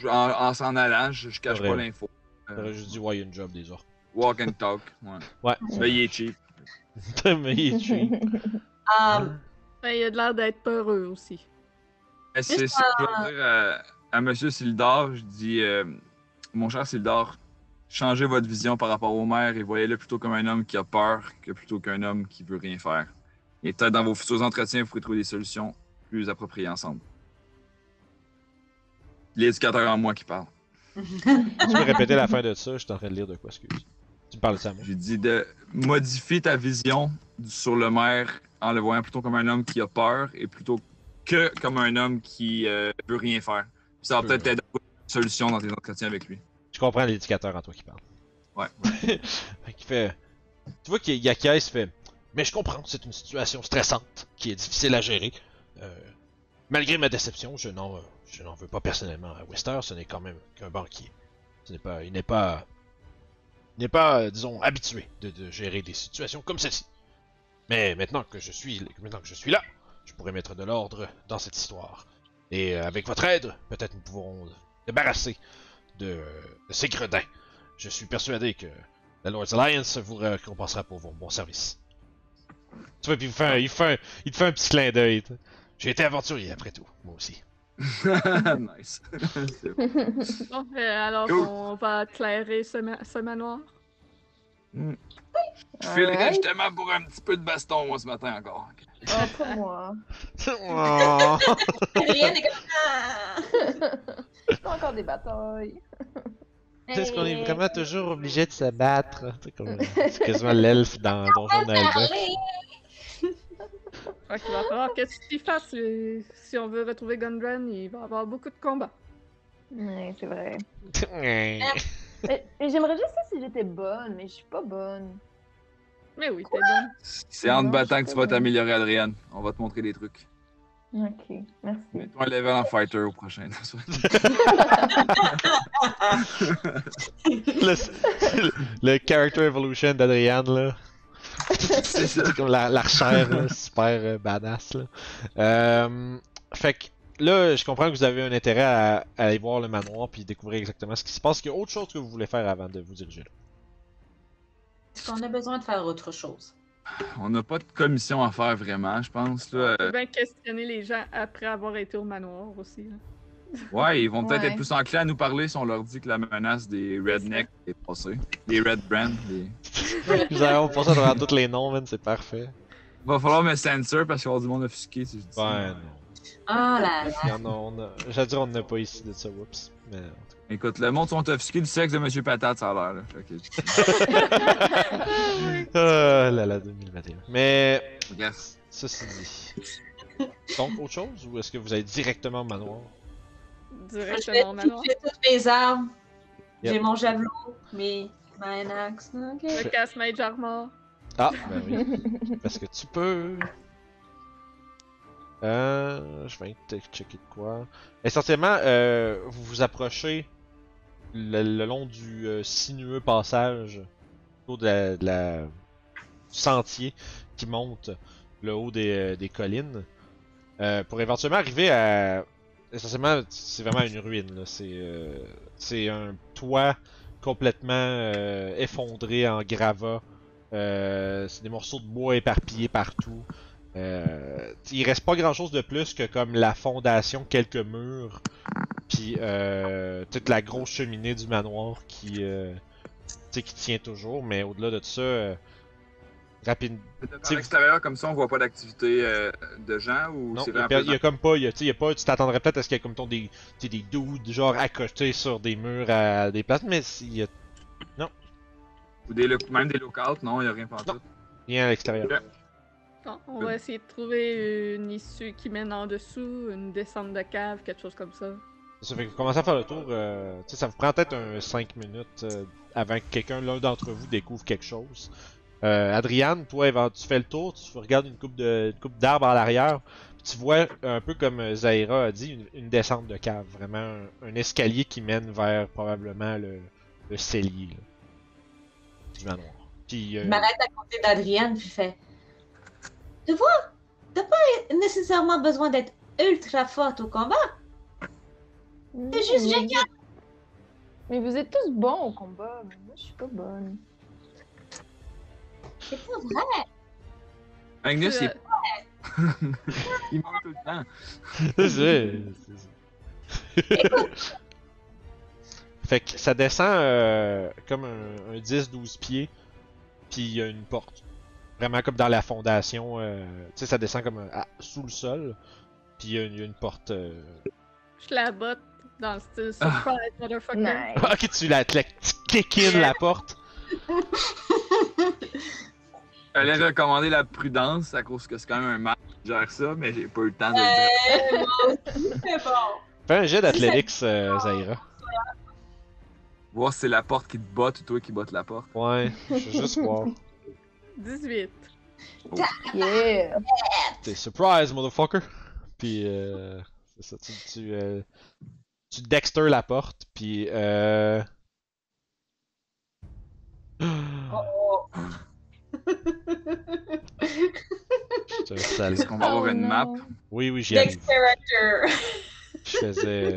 en s'en allant, je cache Vrai. pas l'info. J'aurais juste dit, ouais, il y a une job des orques. Walk and talk, ouais. Ouais. Mais il est cheap. Mais il est cheap. Mais il a de l'air d'être peureux aussi. Mais c'est ça que je veux dire à Monsieur Sildar. Je dis, mon cher Sildar, changez votre vision par rapport au maire et voyez-le plutôt comme un homme qui a peur que plutôt qu'un homme qui veut rien faire. Et peut-être dans vos futurs entretiens, vous pourrez trouver des solutions plus appropriées ensemble. L'éducateur en moi qui parle. Tu peux répéter la fin de ça? Je suis en train de lire de quoi, excuse. Tu me parles de ça, moi. J'ai dit de modifier ta vision sur le maire en le voyant plutôt comme un homme qui a peur et plutôt que comme un homme qui veut rien faire. Puis ça va peut-être t'aider à trouver une solution dans tes entretiens avec lui. Je comprends l'éducateur en toi qui parle. Ouais. Qui fait... Tu vois qu'il acquiesce, fait... Mais je comprends, c'est une situation stressante, qui est difficile à gérer. Malgré ma déception, je n'en veux pas personnellement à Wester, ce n'est quand même qu'un banquier. Il n'est pas, disons, habitué de gérer des situations comme celle-ci. Mais maintenant que je suis là, je pourrais mettre de l'ordre dans cette histoire. Et avec votre aide, peut-être nous pourrons débarrasser de ces gredins. Je suis persuadé que La Lord's Alliance vous récompensera pour vos bons services. Tu vois, puis il te fait un petit clin d'œil. J'ai été aventurier après tout, moi aussi. Nice. C'est bon. Bon, alors Cool. on va éclairer ce manoir. Je filerais Alright. justement pour un petit peu de baston, moi, ce matin encore. Oh, pas moi. Oh. Rien n'est comme ça. J'ai encore des batailles. Est-ce qu'on est vraiment toujours obligé de se battre? C'est quasiment l'elfe dans Donjon d'Alba. Fait qu'il va falloir que tu t'y fasses. Si on veut retrouver Gundren, il va y avoir beaucoup de combats. Ouais, c'est vrai. Mais j'aimerais juste ça si j'étais bonne, mais je suis pas bonne. Mais oui, t'es bonne. C'est en te Non, battant je que tu sais vas pas. t'améliorer, Adrienne. On va te montrer des trucs. Ok, merci. Mets-toi un level en fighter au prochain. le character evolution d'Adriane, là. C'est ça. C'est comme l'archère, là, super badass, là. Fait que là, je comprends que vous avez un intérêt à aller voir le manoir puis découvrir exactement ce qui se passe. Est-ce qu'il y a autre chose que vous voulez faire avant de vous diriger là? Est-ce qu'on a besoin de faire autre chose? On n'a pas de commission à faire vraiment, je pense. Là. On peut bien questionner les gens après avoir été au manoir aussi. Là. Ouais, ils vont peut-être Ouais. être plus enclins à nous parler si on leur dit que la menace des rednecks est passée. Des red brands. Vous avez passé à travers tous les noms, man, c'est parfait. Va falloir me censure parce qu'il va y avoir du monde offusqué si je dis ça. Ouais, non. Ah là là. Il y en a, j'allais dire on n'en a pas ici de ça, whoops. Mais en tout Écoute, le monde sont offusqués du sexe de Monsieur Patate, ça a l'air. Là. Fait que- cas. Ah là là, 2021. Mais, Yes. ceci dit. Donc, autre chose ou est-ce que vous allez directement au manoir? Je vais Directement au manoir. toucher toutes mes armes. Yep. J'ai mon javelot, mes Mine Axe. Ok. Le casse Mage Armor. Ah, ben oui. Parce que tu peux. Je vais te checker de quoi. Essentiellement, vous vous approchez le long du sinueux passage autour du sentier qui monte le haut des collines pour éventuellement arriver à. Essentiellement, c'est vraiment une ruine. Là. C'est un toit complètement effondré en gravats. C'est des morceaux de bois éparpillés partout. Il reste pas grand chose de plus que comme la fondation, quelques murs, puis toute la grosse cheminée du manoir qui tient toujours, mais au-delà de ça, rapide. Peut-être à l'extérieur, comme ça, on voit pas d'activité de gens ou Non, c'est il y a, vraiment y a comme pas, y a pas, tu t'attendrais peut-être à ce qu'il y ait comme ton des dudes genre accostés sur des murs à des places, mais il y a ou même des lookouts, non, il n'y a rien pantoute. rien à l'extérieur. Bon, on va essayer de trouver une issue qui mène en dessous, une descente de cave, quelque chose comme ça. Ça fait que vous commencez à faire le tour, ça vous prend peut-être un 5 minutes avant que l'un d'entre vous découvre quelque chose. Adriane, toi, tu fais le tour, tu regardes une coupe d'arbres à l'arrière, puis tu vois un peu comme Zaira a dit, une descente de cave, vraiment un escalier qui mène vers probablement le cellier là, du manoir. Puis, Je m'arrête à côté d'Adrienne puis fait. Tu vois, t'as pas nécessairement besoin d'être ultra forte au combat. C'est juste génial. Mais vous êtes tous bons au combat, mais moi je suis pas bonne. C'est pas vrai. Magnus, Euh, il meurt tout le temps. c'est ça. Fait que ça descend comme un 10-12 pieds, puis il y a une porte. Vraiment comme dans la fondation, tu sais, ça descend comme sous le sol, puis il y a une porte. Je la botte dans le style surprise, motherfucker. Nice. Ok, tu kick in la porte. J'allais recommander la prudence à cause que c'est quand même un match qui gère ça, mais j'ai pas eu le temps de le dire. C'est bon. Fais un jet d'athlétics, Zaira. Voir si c'est la porte qui te botte ou toi qui botte la porte. Ouais, je veux juste voir. 18. Yeah! T'es surprise, motherfucker! Puis, c'est ça, tu dexter la porte, puis Oh, Je te salue. Est-ce qu'on va avoir une map? Oui, j'y arrive. Dexteractor.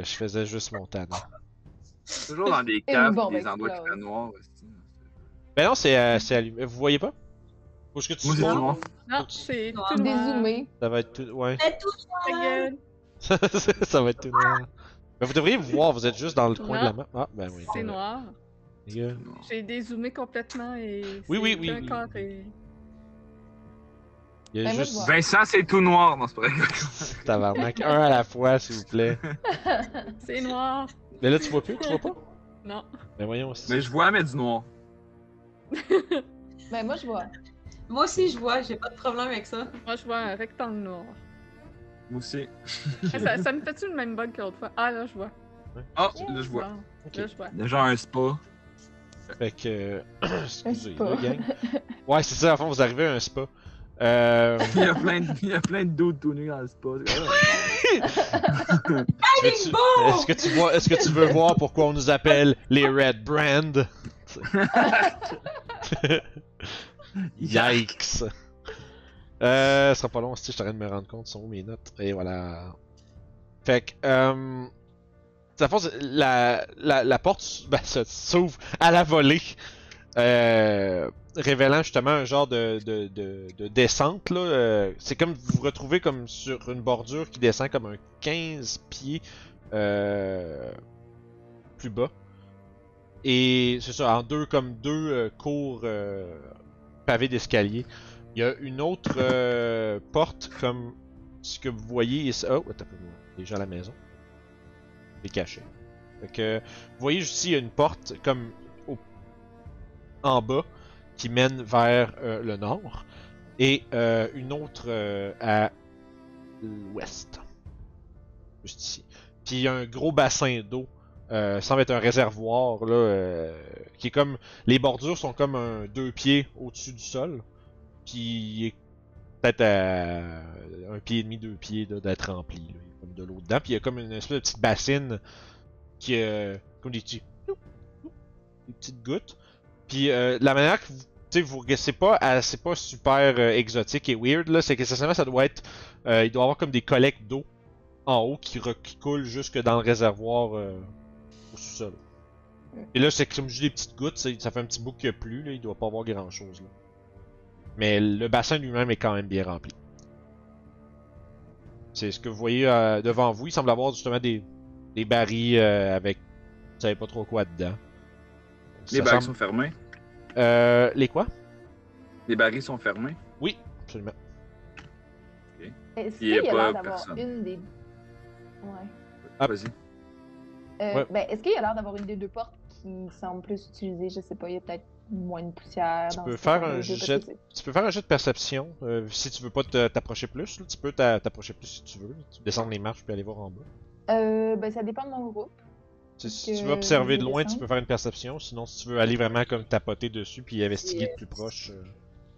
Je faisais juste mon talent. Toujours dans des caves bombe et des endroits qui explose. font noir. aussi. Ben non, c'est allumé. Vous voyez pas? Faut que tu Moi, c'est zoomes. tout noir. Non, c'est Noir. tout noir. Dézoomé. Ça va être tout. Ouais. C'est tout Ta noir. gueule. Ça va être tout noir. Mais vous devriez voir, vous êtes juste dans le coin de la Non. map. Ah, ben oui. C'est noir. Les gars. J'ai dézoomé complètement et Oui, oui, c'est oui, un oui. carré. Il y a Ben, moi, juste. je vois. Vincent, c'est tout noir. Non, c'est pas vrai. Tabarnak. Un à la fois, s'il vous plaît. C'est noir. Mais là, tu vois plus? Tu vois pas? Non. Ben voyons aussi. Mais je vois, mais du noir. Ben, moi, je vois. Moi aussi, je vois, j'ai pas de problème avec ça. Moi, je vois un rectangle noir. Moi aussi. Ah, ça me fait-tu le même bug que l'autre fois? Ah, là, je vois. Ah, là, je vois. Bon, Ok. là, je vois. Déjà un spa. Fait que. Excusez, spa. là, gang. Ouais, c'est ça, à fond, vous arrivez à un spa. Il y a plein de doutes tout nus dans le spa. Est-ce que tu veux voir pourquoi on nous appelle les Red Brand? Yikes! Ce sera pas long si je suis en train de me rendre compte, sont où mes notes? Et voilà. Fait que, à fond, la porte ben, s'ouvre à la volée, révélant justement un genre de descente. Là. C'est comme vous vous retrouvez comme sur une bordure qui descend comme un 15 pieds plus bas. Et c'est ça, en deux cours pavés d'escalier. Il y a une autre porte comme ce que vous voyez ici. Oh, attends un peu, déjà à la maison. C'est caché. Fait que vous voyez ici, il y a une porte comme en bas qui mène vers le nord et une autre à l'ouest. Juste ici. Puis il y a un gros bassin d'eau. Semble être un réservoir là, qui est comme. Les bordures sont comme 2 pieds au-dessus du sol. Puis il est peut-être à 1 pied et demi, 2 pieds d'être rempli. Là. Il y a comme de l'eau dedans. Puis il y a comme une espèce de petite bassine qui est comme des petites gouttes. Puis la manière que vous c'est pas super exotique et weird là, c'est qu'essentiellement ça doit être il doit y avoir comme des collectes d'eau en haut qui coulent jusque dans le réservoir au sous-sol. Et là c'est comme juste des petites gouttes, ça fait un petit bout qu'il n'y a plus là, il doit pas avoir grand chose là. Mais le bassin lui-même est quand même bien rempli. C'est ce que vous voyez devant vous, il semble avoir justement des barils avec vous savez pas trop quoi dedans. Les barils sont fermés. Les quoi? Les barils sont fermés. Oui, absolument. Est-ce Il y a qu'il y a pas l'air d'avoir personne. une des. Ouais. Ah. Vas-y. Ouais. Ben, est-ce qu'il y a l'air d'avoir une des deux portes qui semble plus utilisée? Je sais pas, il y a peut-être moins de poussière. Tu dans peux cette faire porte un des deux, parce jet. que c'est- Tu peux faire un jet de perception si tu veux pas t'approcher plus. Là, tu peux t'approcher plus si tu veux. Tu descends les marches puis aller voir en bas. Ben, ça dépend de mon groupe. Si que tu veux observer je de loin, tu descends. peux faire une perception. Sinon, si tu veux aller vraiment comme tapoter dessus puis investiguer de plus proche.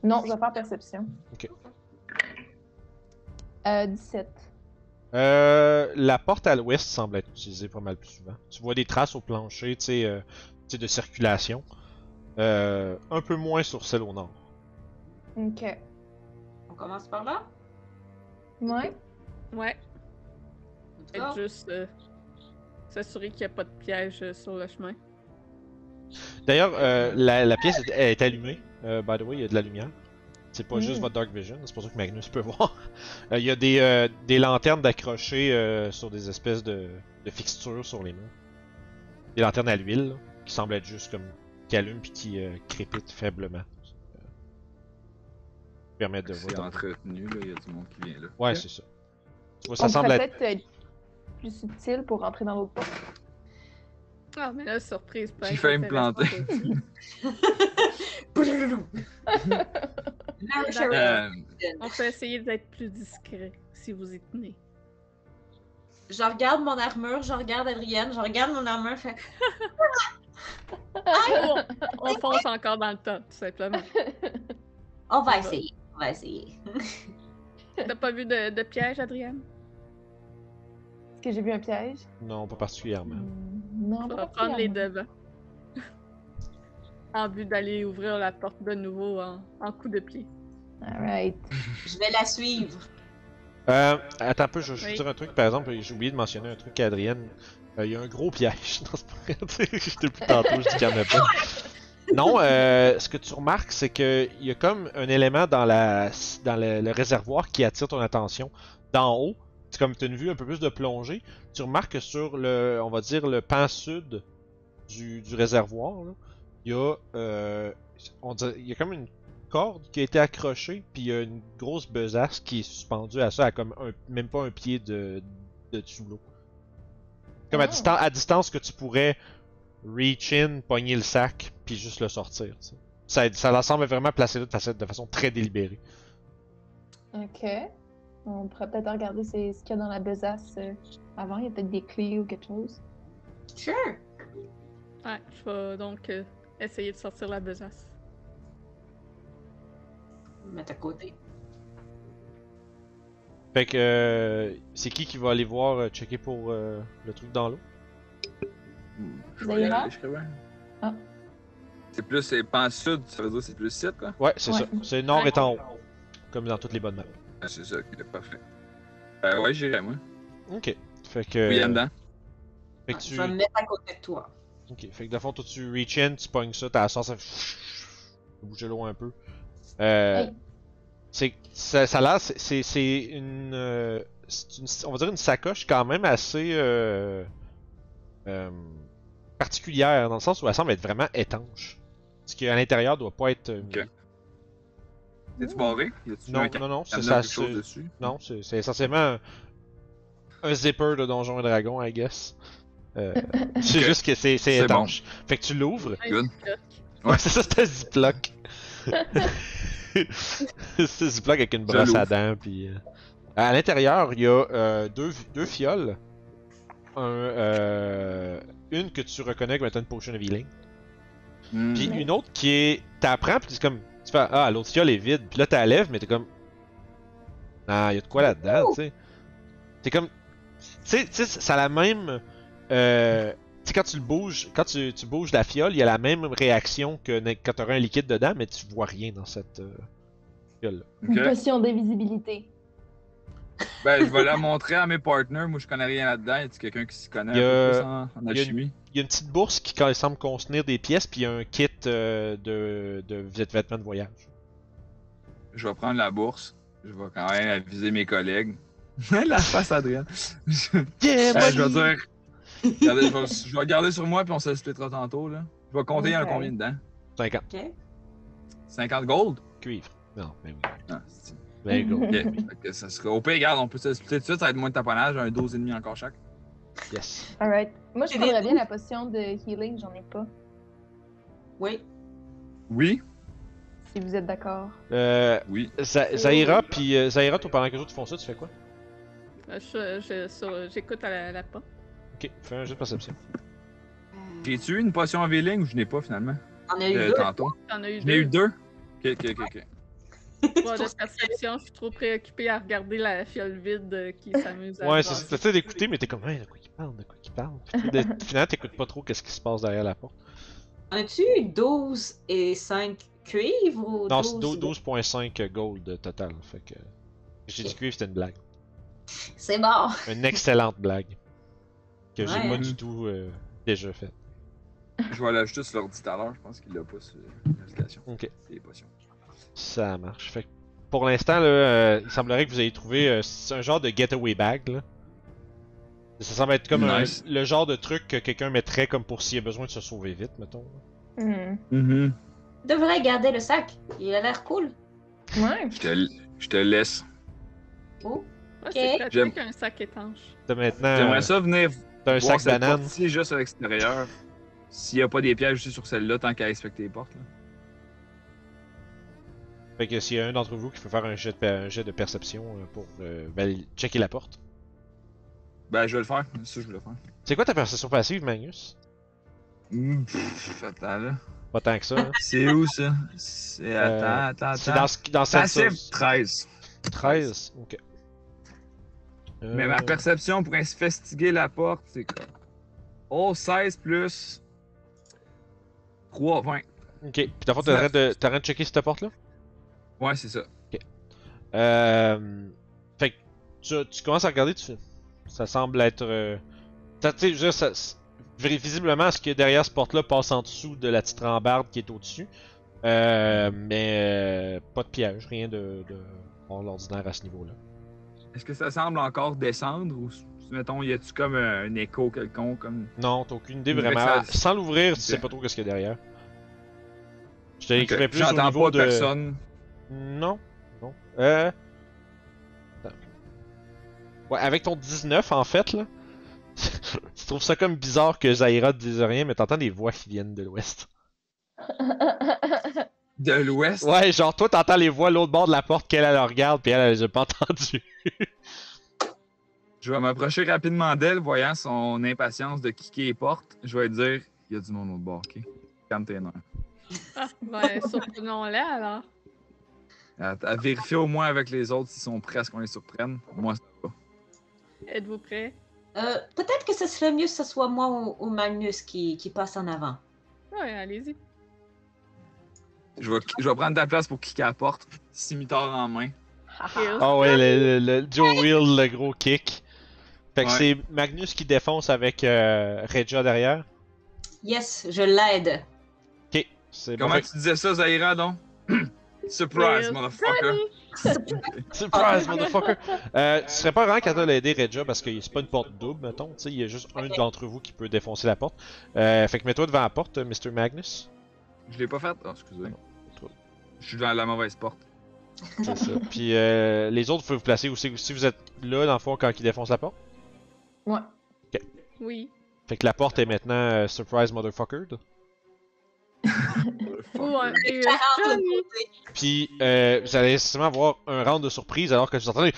Non, je vais faire perception. Ok. 17. La porte à l'ouest semble être utilisée pas mal plus souvent. Tu vois des traces au plancher, tu sais, de circulation. Un peu moins sur celle au nord. Ok. On commence par là? Ouais. Ouais. Let's Peut-être go. juste s'assurer qu'il n'y a pas de piège sur le chemin. D'ailleurs, la pièce est allumée. By the way, il y a de la lumière. C'est pas juste Mm. votre Dark Vision, c'est pour ça que Magnus peut voir. Il y a des lanternes d'accrocher sur des espèces de fixtures sur les murs. Des lanternes à l'huile, là, qui semblent être juste comme qui allument puis qui crépitent faiblement. Permettent de C'est voir. entretenu, là. Il y a du monde qui vient là. Ouais, c'est ça. Tu vois, ça On semble pourrait être. peut-être être plus subtil pour rentrer dans l'autre porte. Ah, mais là, surprise. peut J'ai être failli me intéressante planter. aussi. Mary Sherry. On peut essayer d'être plus discret si vous y tenez. Je regarde mon armure, je regarde Adrienne, je regarde mon armure, fait On fonce encore dans le tas, tout simplement. on va essayer, on va essayer. T'as pas vu de piège, Adrienne? Est-ce que j'ai vu un piège? Non, pas particulièrement. Non, On pas va prendre les particulièrement. devants. En vue d'aller ouvrir la porte de nouveau en coup de pied. Alright. Je vais la suivre. Attends un peu, je vais Oui. dire un truc. Par exemple, j'ai oublié de mentionner un truc à Adrienne. Il y a un gros piège. Non, c'est pas vrai. Depuis tantôt, je dis qu'il n'y en a pas. Non, ce que tu remarques, c'est qu'il y a comme un élément dans le réservoir qui attire ton attention. D'en haut, c'est comme tu as une vue un peu plus de plongée. Tu remarques que sur on va dire, le pan sud du réservoir, là, il y a, il y a comme une corde qui a été accrochée, puis il y a une grosse besace qui est suspendue à ça, à comme même pas un pied de dessous l'eau. Comme à distance que tu pourrais reach in, pogner le sac, puis juste le sortir. Ça la semble vraiment placé là de façon très délibérée. Ok. On pourrait peut-être regarder ce qu'il y a dans la besace avant. Il y a peut-être des clés ou quelque chose. Sure. Ouais, je vais donc essayer de sortir la besace. Mettre à côté. Fait que c'est qui va aller voir checker pour le truc dans l'eau? Je vais y Zaira? aller, je crois. Ah. C'est pan sud, ça veut dire que c'est plus sud, quoi? Ouais, c'est Ouais. ça. C'est nord est en haut. Comme dans toutes les bonnes maps. Ah, c'est ça, ok, parfait. Ouais, j'irai, moi. Ok. Fait que. Oui, en dedans. Fait que tu. Je vais me mettre à côté de toi. Ok. Fait que de fond, toi tu reach in, tu pognes ça, t'as la sorte, ça fait bouger l'eau un peu. Hey. Ça a l'air, c'est une, on va dire une sacoche quand même assez particulière dans le sens où elle semble être vraiment étanche. Ce qui à l'intérieur doit pas être. Ok. C'est-tu barré? Y a-tu Non, un non, c'est cadenas, ça. quelque chose dessus? Non, c'est essentiellement un zipper de Donjons et Dragons, I guess. C'est Ok. juste que c'est C'est étanche. Fait que tu l'ouvres. Good. Ouais, c'est ça, c'est un ziploc. C'est un ziploc avec une brosse à dents, puis... À l'intérieur, il y a deux fioles. Une que tu reconnais comme étant une potion of healing. Puis Ouais. une autre qui est... T'apprends, puis c'est comme... Tu fais, ah, l'autre fiole est vide. Puis là, tu la lèves, mais t'es comme... Ah, il y a de quoi là-dedans, tu sais. T'es comme... Tu sais, ça a la même... tu sais, quand tu le bouges, quand tu bouges la fiole, il y a la même réaction que quand t'auras un liquide dedans, mais tu vois rien dans cette fiole-là. Une Ok. potion d'invisibilité. Ben, je vais la montrer à mes partners. Moi, je connais rien là-dedans. Y a-t-il quelqu'un qui s'y connaît Il y a- un peu plus en il y a alchimie? Il y a une petite bourse qui semble contenir des pièces, puis il y a un kit de vêtements de voyage. Je vais prendre la bourse. Je vais quand même aviser mes collègues. La face Adrien. Yeah, Je vais dire. Regardez, je vais garder sur moi, puis on se splittera tantôt, là. Je vais compter, il y en a Ok. combien dedans? 50. Ok. 50 gold? Cuivre. Non, mais oui. Ah, c'est... There you go. Ok. Fait que ça serait... Au pire, regarde, on peut se splitter tout de suite, ça va être moins de taponnage, un 12,5 encore chaque. Yes. Alright. Moi, je C'est prendrais des- bien la potion de healing, j'en ai pas. Oui. Oui? Si vous êtes d'accord. Oui. Zaira, puis Zaira, toi, pendant que les autres font ça, tu fais quoi? J'écoute à la porte. Ok, fais un jeu de perception. J'ai-tu eu une potion en healing ou je n'ai pas finalement? On a eu deux. Tantôt. T'en as eu J'en ai eu deux. deux? Ok. Pas de perception, je suis trop préoccupée à regarder la fiole vide qui s'amuse à Ouais, brasser. c'est t'essaies d'écouter, mais t'es comme, hey, de quoi il parle, de quoi il parle. Puis, finalement, t'écoutes pas trop qu'est-ce qui se passe derrière la porte. On a-tu eu 12 et 5 cuivres ou Non, c'est 12? 12.5 gold total. Fait que. J'ai dit cuivre, c'était une blague. C'est bon. Une excellente blague. Que j'ai Ouais, pas hein. du tout déjà faite. Je vais l'ajouter sur l'ordi tout à l'heure, je pense qu'il l'a pas sur l'application. Ok. C'est les potions. Ça marche. Fait que pour l'instant, là, il semblerait que vous ayez trouvé c'est un genre de getaway bag. Là. Ça semble être comme Nice. le genre de truc que quelqu'un mettrait comme pour s'il y a besoin de se sauver vite, mettons. Hmm. Mm-hmm. Je devrais garder le sac. Il a l'air cool. Ouais. Je te laisse. Oh. Ouais, c'est Ok. pratique un sac étanche. T'as maintenant J'aimerais ça venir t'as un voir sac cette banane. porte-ci juste à l'extérieur. S'il n'y a pas des pièges aussi sur celle-là, tant qu'à respecter les portes. Là. Fait que s'il y a un d'entre vous qui peut faire un jet de perception pour checker la porte. Ben, je vais le faire. C'est ça, je vais le faire. C'est quoi ta perception passive, Magnus? Attends, là. Pas tant que ça. Hein? C'est où, ça? C'est... Attends. C'est dans Passive Sense 13. 13. Ok. Mais ma perception pour investiguer la porte, c'est quoi? Oh, 16 plus... 3, 20. Ok. Puis t'as t'as rien de checker cette porte-là? Ouais, c'est ça. Fait que tu commences à regarder, ça semble être. Tu sais, je veux dire, Visiblement, ce qu'il y a derrière cette porte-là passe en dessous de la petite rambarde qui est au-dessus. Mais pas de piège, rien de hors l'ordinaire à ce niveau-là. Est-ce que ça semble encore descendre ou, mettons, y a-tu comme un écho quelconque? Comme... Non, t'as aucune idée Il dirait vraiment. que ça- Sans l'ouvrir, tu Ok. sais pas trop ce qu'il y a derrière. Je te Ok. décrirais plus au J'entends niveau pas de. personne. Non, non. Attends. Ouais, avec ton 19 en fait là, tu trouves ça comme bizarre que Zaira te dise rien, mais t'entends des voix qui viennent de l'ouest. De l'ouest? Ouais, genre toi t'entends les voix l'autre bord de la porte qu'elle elle regarde, puis elle a pas entendu. Je vais m'approcher rapidement d'elle, voyant son impatience de kicker les portes. Je vais lui dire, il y a du monde au bord, ok? Calme tes nerfs. Ah, ben, surprenons-la alors. À vérifier au moins avec les autres s'ils sont prêts à ce qu'on les surprenne. Moi, ça va. Êtes-vous prêts? Peut-être que ce serait mieux que ce soit moi ou Magnus qui passe en avant. Ouais, allez-y. Je vais prendre ta place pour kicker à la porte, scimitar en main. Ah ouais, le Joe Wheel, le gros kick. Fait que Ouais. c'est Magnus qui défonce avec Regia derrière. Yes, je l'aide. Ok, c'est bon. Comment Fait tu disais ça, Zaira, donc? Surprise, Yes, motherfucker! Surprise, motherfucker! Tu serais pas vraiment capable d'aider Regia parce que c'est pas une porte double, mettons. Tu sais, il y a juste un d'entre vous qui peut défoncer la porte. Fait que mets-toi devant la porte, Mr. Magnus. Je l'ai pas fait? Oh, excusez. Toi. Je suis dans la mauvaise porte. C'est ça. Puis les autres, vous pouvez vous placer aussi si vous êtes là, dans le fond, quand il défonce la porte. Ouais. Oui. Fait que la porte est maintenant Surprise, motherfucker. Ou un et, Quarante de Johnny. côté. Puis vous allez nécessairement avoir un round de surprise alors que vous entendez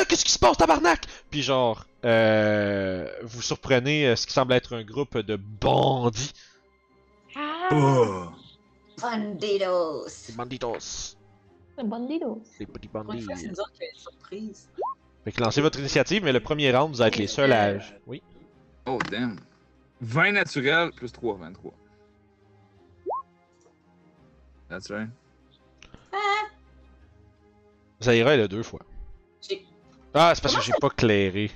qu'est-ce qui se passe, tabarnak? Puis genre, vous surprenez ce qui semble être un groupe de bandits. Oh. Bandidos. Des banditos. Un bandido. Des petits Pour une bandits. fois, c'est nous autres qui avons une surprise. Fait que lancez votre initiative, mais le premier round, vous allez être les seuls à... Oui. Oh, damn. 20 naturel plus 3, 23. That's right. Zaira, elle a 2 fois. J'ai- Ah, c'est parce que Comment j'ai pas clairé.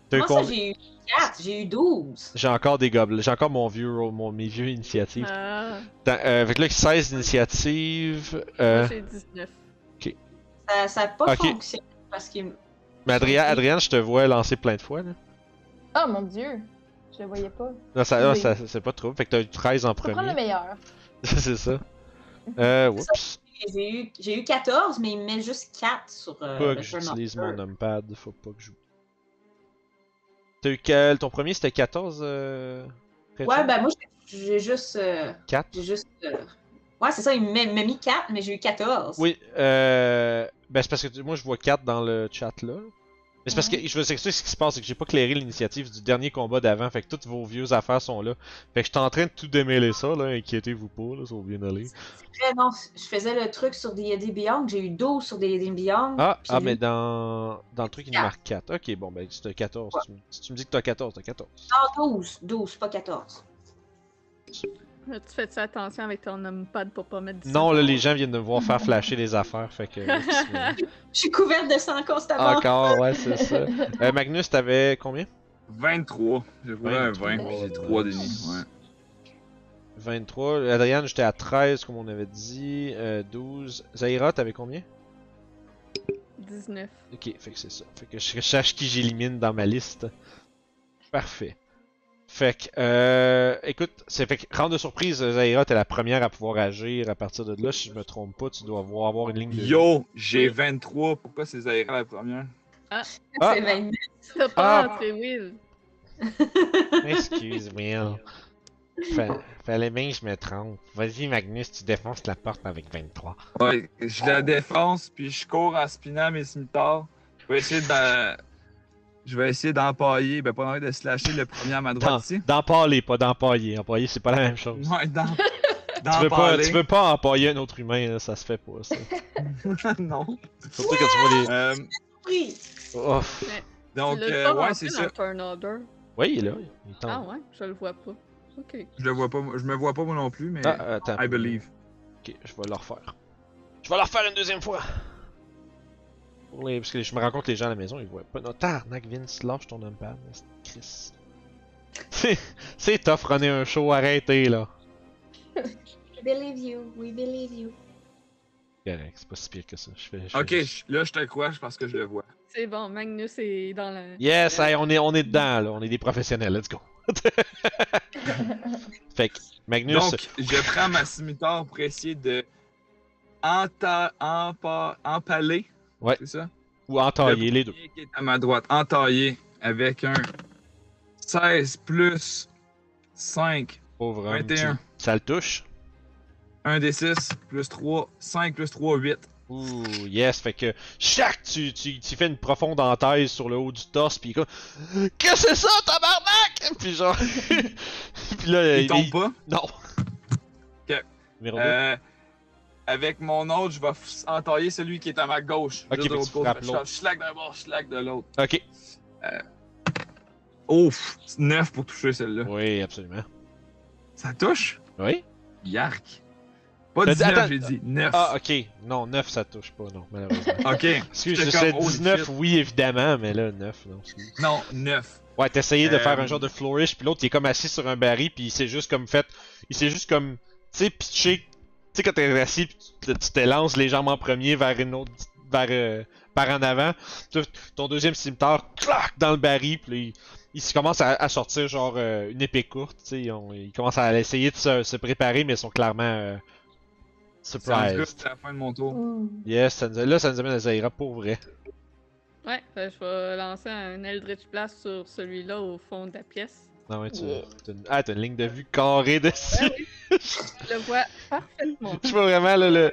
T'as eu Moi, ça, combien? j'ai eu 4, j'ai eu 12. J'ai encore des gobelets. J'ai encore mon vieux, mes vieux initiatives. Ah, Fait que là, 16 initiatives. moi j'ai 19. Ça n'a pas Ok. fonctionné parce que. Mais Adrienne, je te vois lancer plein de fois, là. Oh mon dieu! Je le voyais pas. Non, ça, Oui. c'est pas trop. Fait que t'as eu 13 en Faut prendre le premier. meilleur. C'est ça. Oups. J'ai eu 14, mais il met juste 4 sur Pas le que turn j'utilise order. mon numpad. Faut pas que je... T'as eu quel... Ton premier, c'était 14, Ouais, Rachel? ben moi, j'ai juste. 4? J'ai juste. Ouais, c'est ça, il m'a mis 4, mais j'ai eu 14. Oui, ben c'est parce que moi je vois 4 dans le chat là. Mais c'est parce que je veux dire, ce qui se passe, c'est que j'ai pas clairé l'initiative du dernier combat d'avant, fait que toutes vos vieux affaires sont là. Fait que je suis en train de tout démêler ça, là, inquiétez-vous pas, là, ça va bien aller. Après, non, je faisais le truc sur D&D Beyond, j'ai eu 12 sur D&D Beyond. Ah, puis mais j'ai eu- dans le truc il nous marque 4. Ok, bon, ben c'est 14. Ouais. Si tu me dis que t'as 14, t'as 14. Non, 12, pas 14. Tu fais-tu attention avec ton numpad pour pas mettre du Non, sang? là, les gens viennent de me voir faire flasher des affaires, fait que. Je suis couverte de sang constamment. Encore, ouais, c'est ça. Magnus, t'avais combien? 23. J'ai roulé un 20, puis j'ai 3 nice. dénis. Ouais. 23. Adrienne, j'étais à 13, comme on avait dit. 12. Zaira, t'avais combien? 19. Ok, fait que c'est ça. Fait que je cherche qui j'élimine dans ma liste. Parfait. Fait que, écoute, c'est fait que, round de surprise, Zaira, t'es la première à pouvoir agir à partir de là. Si je me trompe pas, tu dois avoir une ligne de. Yo, j'ai 23. Pourquoi c'est Zaira la première? Ah. C'est 29. T'as pas Ah. entré Will. Excuse, Will. Fallait bien que je me trompe. Vas-y, Magnus, tu défonces la porte avec 23. Ouais, je la défonce, puis je cours en spinant mes cimitars. Je vais essayer d'empailler, ben pas envie de slasher le premier à ma droite ici. D'empaler, pas d'empailler. Empailler, c'est pas la même chose. Ouais, Tu veux pas empailler un autre humain, là, ça se fait pas, ça. Non. Surtout quand tu vois les. Oui. Ouf. Donc, Tu l'as pas ouais, rentré c'est dans ça. le turn order. Oui, il est là. Il est Ah en... ouais, je le vois pas. Ok. Je le vois pas, je me vois pas moi non plus, mais Ah, attends. I believe. Ok, je vais le refaire. Je vais le refaire une deuxième fois. Parce que je me rends compte que les gens à la maison, ils voient pas. Non, tarnac, Vince, lâche ton numpad. Chris. C'est tough runner un show, arrêtez là. We believe you, we believe you. Correct, c'est pas si pire que ça. Ok, là je te crois parce que je le vois. C'est bon, Magnus est dans la. Yes, hey, on est dedans là, on est des professionnels, let's go. Fait que, Magnus. Donc, je prends ma scimitar pour essayer de empaler. Ouais. C'est ça? Ou entailler les deux. Le qui est à ma droite, entaillé avec un 16 plus 5, Pauvre homme. 21. Ça le touche. 1 des 6 plus 3, 5 plus 3, 8. Ouh, yes, fait que chaque tu fais une profonde entaille sur le haut du torse, pis comme qu'est-ce que c'est ça, tabarnak? Puis genre, puis là, Il tombe pas? Non. Ok. Numéro 2. Avec mon autre, je vais entailler celui qui est à ma gauche. Ok, Juste de fait l'autre tu frappes côté. l'autre. Je slack d'un bord, je slack de l'autre. Ok. Ouf! 9 pour toucher celle-là. Oui, absolument. Ça touche? Oui. Yark! Pas Attends, 19, attends. j'ai dit 9. Ah, ok. Non, 9 ça touche pas, non, malheureusement. Ok. Excuse, je J'étais sais comme, holy 19, shit. oui, évidemment, mais là, 9, non. Excuse. Non, 9. Ouais, t'essayais de faire un Euh, genre de flourish, puis l'autre, il est comme assis sur un baril, puis il s'est juste comme fait. Il s'est juste comme. Tu sais, pitché. Tu sais, quand t'es assis, pis tu t'élances les jambes en premier vers une autre. Par en avant. Ton deuxième scimitar, clac, dans le baril, puis il commence à sortir genre une épée courte, tu sais. Il commence à essayer de se préparer, mais ils sont clairement. C'est en tout cas, Surprised. c'est la fin de mon tour. Ouh. Yes, là, ça nous amène à Zaira pour vrai. Ouais, je vais lancer un Eldritch Blast sur celui-là au fond de la pièce. Non, ouais, Yeah. t'as une ligne de vue carrée dessus. Je le vois parfaitement. Je vois vraiment là, le.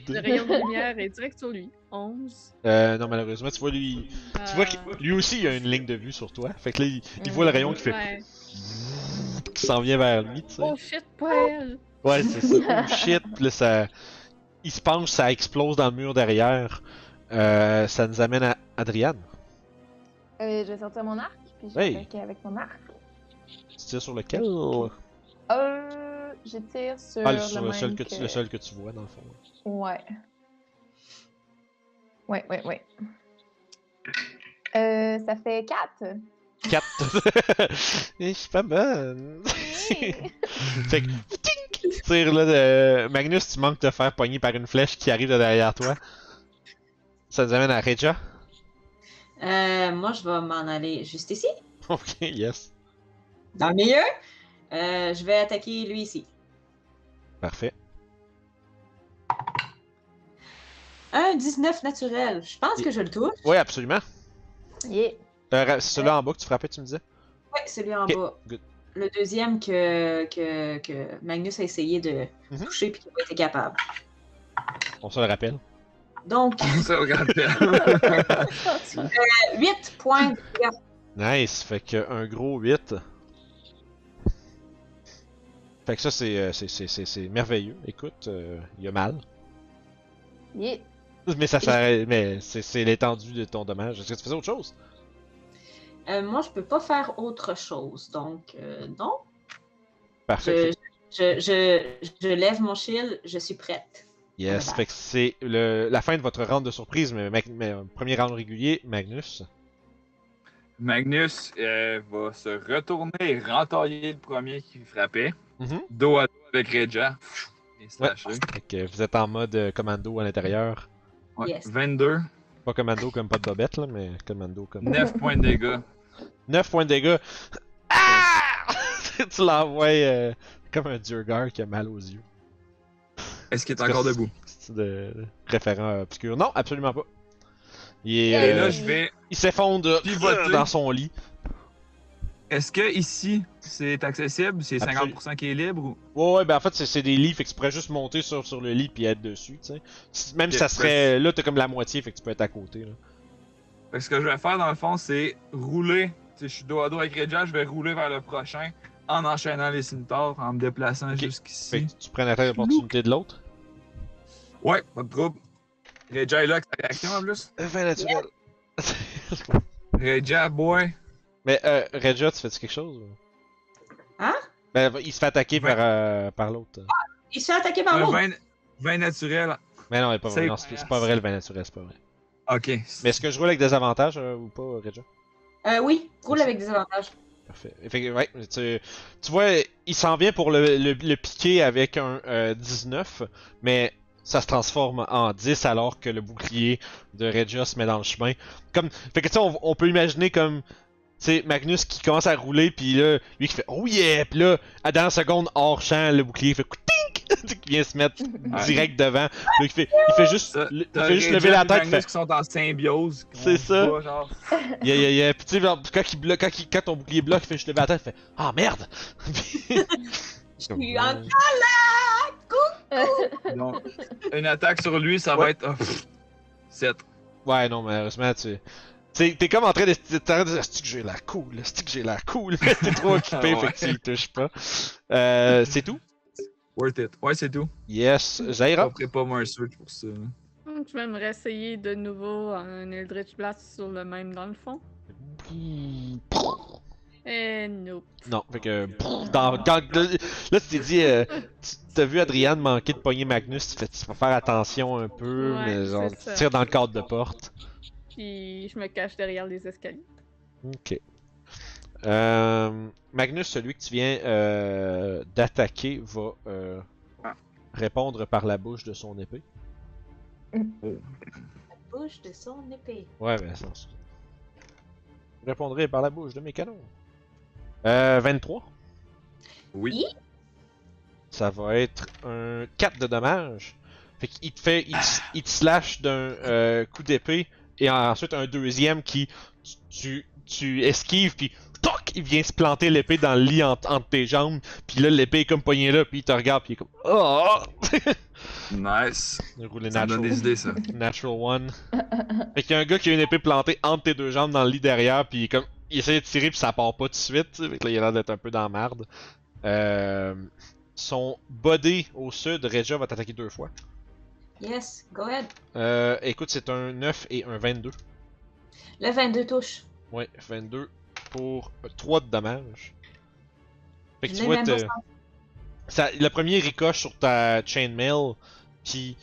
Le rayon de lumière est direct sur lui. 11. Non, malheureusement, tu vois lui. Tu vois que lui aussi il a une ligne de vue sur toi. Fait que là, il voit le rayon qui fait. Ouais. Qui s'en vient vers lui, tu sais. Oh shit, pas elle! Ouais, c'est ça. Oh shit. Puis là, ça. Il se penche, ça explose dans le mur derrière. Ça nous amène à Adriane. Je vais sortir mon arc, puis je Hey. vais attaquer avec mon arc. Tu tires sur lequel? Je tire sur, Ah, sur le même seul le seul que tu vois, dans le fond. Ouais. Ouais. Ça fait 4. 4. Je suis pas bonne. Fait que. Tink! Tire là de. Magnus, tu manques de te faire pogner par une flèche qui arrive de derrière toi. Ça nous amène à Regia. Moi, je vais m'en aller juste ici, Ok, yes. dans le milieu. Je vais attaquer lui ici. Parfait. Un 19 naturel. Je pense que je le touche. Oui, absolument. Yeah. C'est celui-là en bas que tu frappais, tu me disais? Oui, celui en Ok, bas. good. Le deuxième que Magnus a essayé de Mhm. toucher et qu'il n'a pas été capable. On se le rappelle. Donc, Ça le rappelle. 8 points de dégâts. Nice, fait que un gros 8. Fait que ça, c'est merveilleux. Écoute, il y a mal. Yeah. Mais ça s'arrête. Mais c'est l'étendue de ton dommage. Est-ce que tu faisais autre chose? Moi, je peux pas faire autre chose. Donc, non. Parfait. Je lève mon shield. Je suis prête. Yes, fait que c'est la fin de votre round de surprise, mais premier round régulier, Magnus. Magnus va se retourner et rentailler le premier qui frappait. Mhm. Dos à dos avec Regia. Et slasher. Fait que vous êtes en mode commando à l'intérieur. Ouais. Yes. 22, Pas commando comme pas de bobette, là, mais commando comme. 9 points de dégâts. 9 points de dégâts. Ah! Tu l'envoies comme un Durgar qui a mal aux yeux. Est-ce qu'il est encore debout? C'est de référent obscur. Non, absolument pas. Il est, Et là, je vais. il s'effondre pivoter. dans son lit. Est-ce que ici, c'est accessible? C'est Absolument. 50% qui est libre ou. Ouais, ben en fait, c'est des lits, fait que tu pourrais juste monter sur le lit puis être dessus, tu sais. Même si Ok, ça serait. Là, t'as comme la moitié, fait que tu peux être à côté, là. Fait que ce que je vais faire dans le fond, c'est rouler. Tu sais, je suis dos à dos avec Regia, je vais rouler vers le prochain en enchaînant les cimitars, en me déplaçant Ok. jusqu'ici. Fait que tu prends la tête d'opportunité de l'autre. Ouais, pas de trouble. Regia est là avec sa réaction en plus. Fin naturel. Regia, boy. Mais Regia, tu fais-tu quelque chose? Ou? Hein? Ben, il se fait attaquer Ouais. par l'autre. Il se fait attaquer par Un l'autre. 20 naturel. Mais non, pas vrai. C'est Non, c'est pas vrai le vin naturel, c'est pas vrai. Ok. Mais est-ce que je roule avec des avantages ou pas, Regia? Oui, roule avec des avantages. Parfait. Ouais, tu vois, il s'en vient pour le piquer avec un 19, mais ça se transforme en 10 alors que le bouclier de Regia se met dans le chemin. Fait que tu sais, on peut imaginer comme, tu sais, Magnus qui commence à rouler, puis là, lui qui fait oh yeah, puis là, à dans la seconde hors champ, le bouclier fait qui vient se mettre direct devant. Là, il fait juste, lever la tête. Magnus qui sont en symbiose. C'est ça. Pas, genre... Yeah. Puis tu sais, quand ton bouclier bloque, il fait juste lever la tête, il fait ah merde. Je suis en colère! Donc, une attaque sur lui, ça va être 7. Ouais, non, mais heureusement, t'es comme en train de dire c'est que j'ai la cool, c'est que j'ai la cool. T'es trop occupé, fait que tu le touches pas. C'est tout? Worth it. Ouais, c'est tout. Yes, Je Zaira. ferai pas moi un switch pour ça. Je vais me réessayer de nouveau un Eldritch Blast sur le même dans le fond. Nope. Non, fait que. Là, tu t'es dit. T'as vu Adriane manquer de pogner Magnus, tu vas faire attention un peu, Ouais, mais genre, c'est tu ça. tires dans le cadre de porte. Puis je me cache derrière les escaliers. Ok. Magnus, celui que tu viens d'attaquer, va répondre par la bouche de son épée. Bouche de son épée. Ouais, mais ça. Je répondrai par la bouche de mes canons. 23. Oui. Ça va être un 4 de dommage. Fait qu'il te fait. Il te slash d'un coup d'épée. Et ensuite un deuxième qui. Tu esquives, puis. Toc! Il vient se planter l'épée dans le lit entre tes jambes. Puis là, l'épée est comme poignée là, puis il te regarde, puis il est comme. Oh! Nice. Rouler Ça me donne des idées, ça. Natural one. Fait qu'il y a un gars qui a une épée plantée entre tes deux jambes dans le lit derrière, puis comme il essaie de tirer puis ça part pas tout de suite, t'sais. Fait que là il a l'air d'être un peu dans la merde. Son body au sud, Regia va t'attaquer 2 fois. Yes, go ahead. Écoute, c'est un 9 et un 22. Le 22 touche. Ouais, 22 pour 3 de dommages. Fait que Je tu l'ai vois, même pas senti. le premier ricoche sur ta chainmail, puis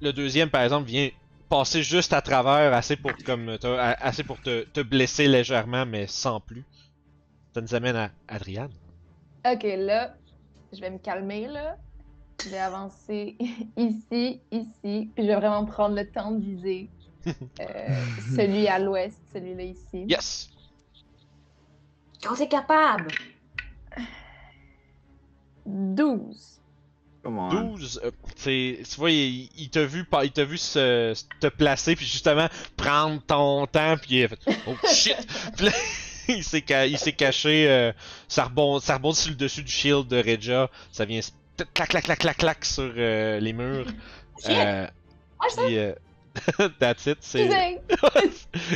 le deuxième par exemple vient passer juste à travers, assez pour te blesser légèrement, mais sans plus. Ça nous amène à Adriane. Ok, là, je vais me calmer, là. Je vais avancer ici, puis je vais vraiment prendre le temps de viser celui à l'ouest, celui-là ici. Yes! Quand t'es capable! 12. Comment? 12, tu vois, il t'a vu, te placer, puis justement prendre ton temps, puis il a fait oh shit! Puis là, il s'est caché, ça rebondit sur le dessus du shield de Regia, ça vient clac sur les murs. Shit! Ouais, ça? Puis, that's it, c'est. Excusez!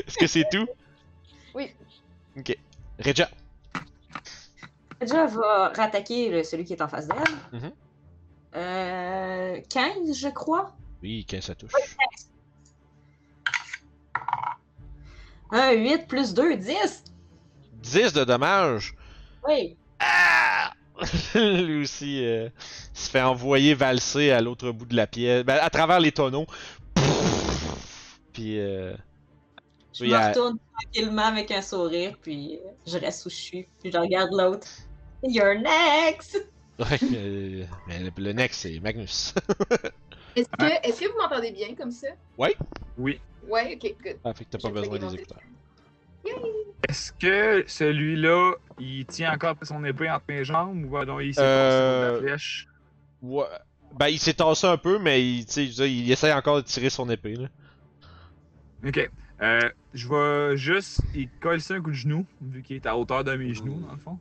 Est-ce que c'est tout? Oui. Ok. Regia. Regia va rattaquer celui qui est en face d'elle. Mhm. 15, je crois. Oui, 15 ça touche. Un 8 plus 2, 10. 10 de dommages. Oui. Ah! Lui aussi se fait envoyer valser à l'autre bout de la pièce, à travers les tonneaux. Puis Je me retourne tranquillement avec un sourire, puis je reste où je suis, puis je regarde l'autre. You're next! Ouais, mais le next c'est Magnus. Est-ce que vous m'entendez bien comme ça? Oui. Ouais, ok, good. Ah, fait que t'as pas Je besoin vais des monter. écouteurs. Est-ce que celui-là, il tient encore son épée entre mes jambes ou ben non, il s'est passé de la flèche? Ouais. Ben il s'est tassé un peu, mais il essaie encore de tirer son épée là. Ok. Je vais juste y coller un coup de genou, vu qu'il est à hauteur de mes genoux, dans le fond.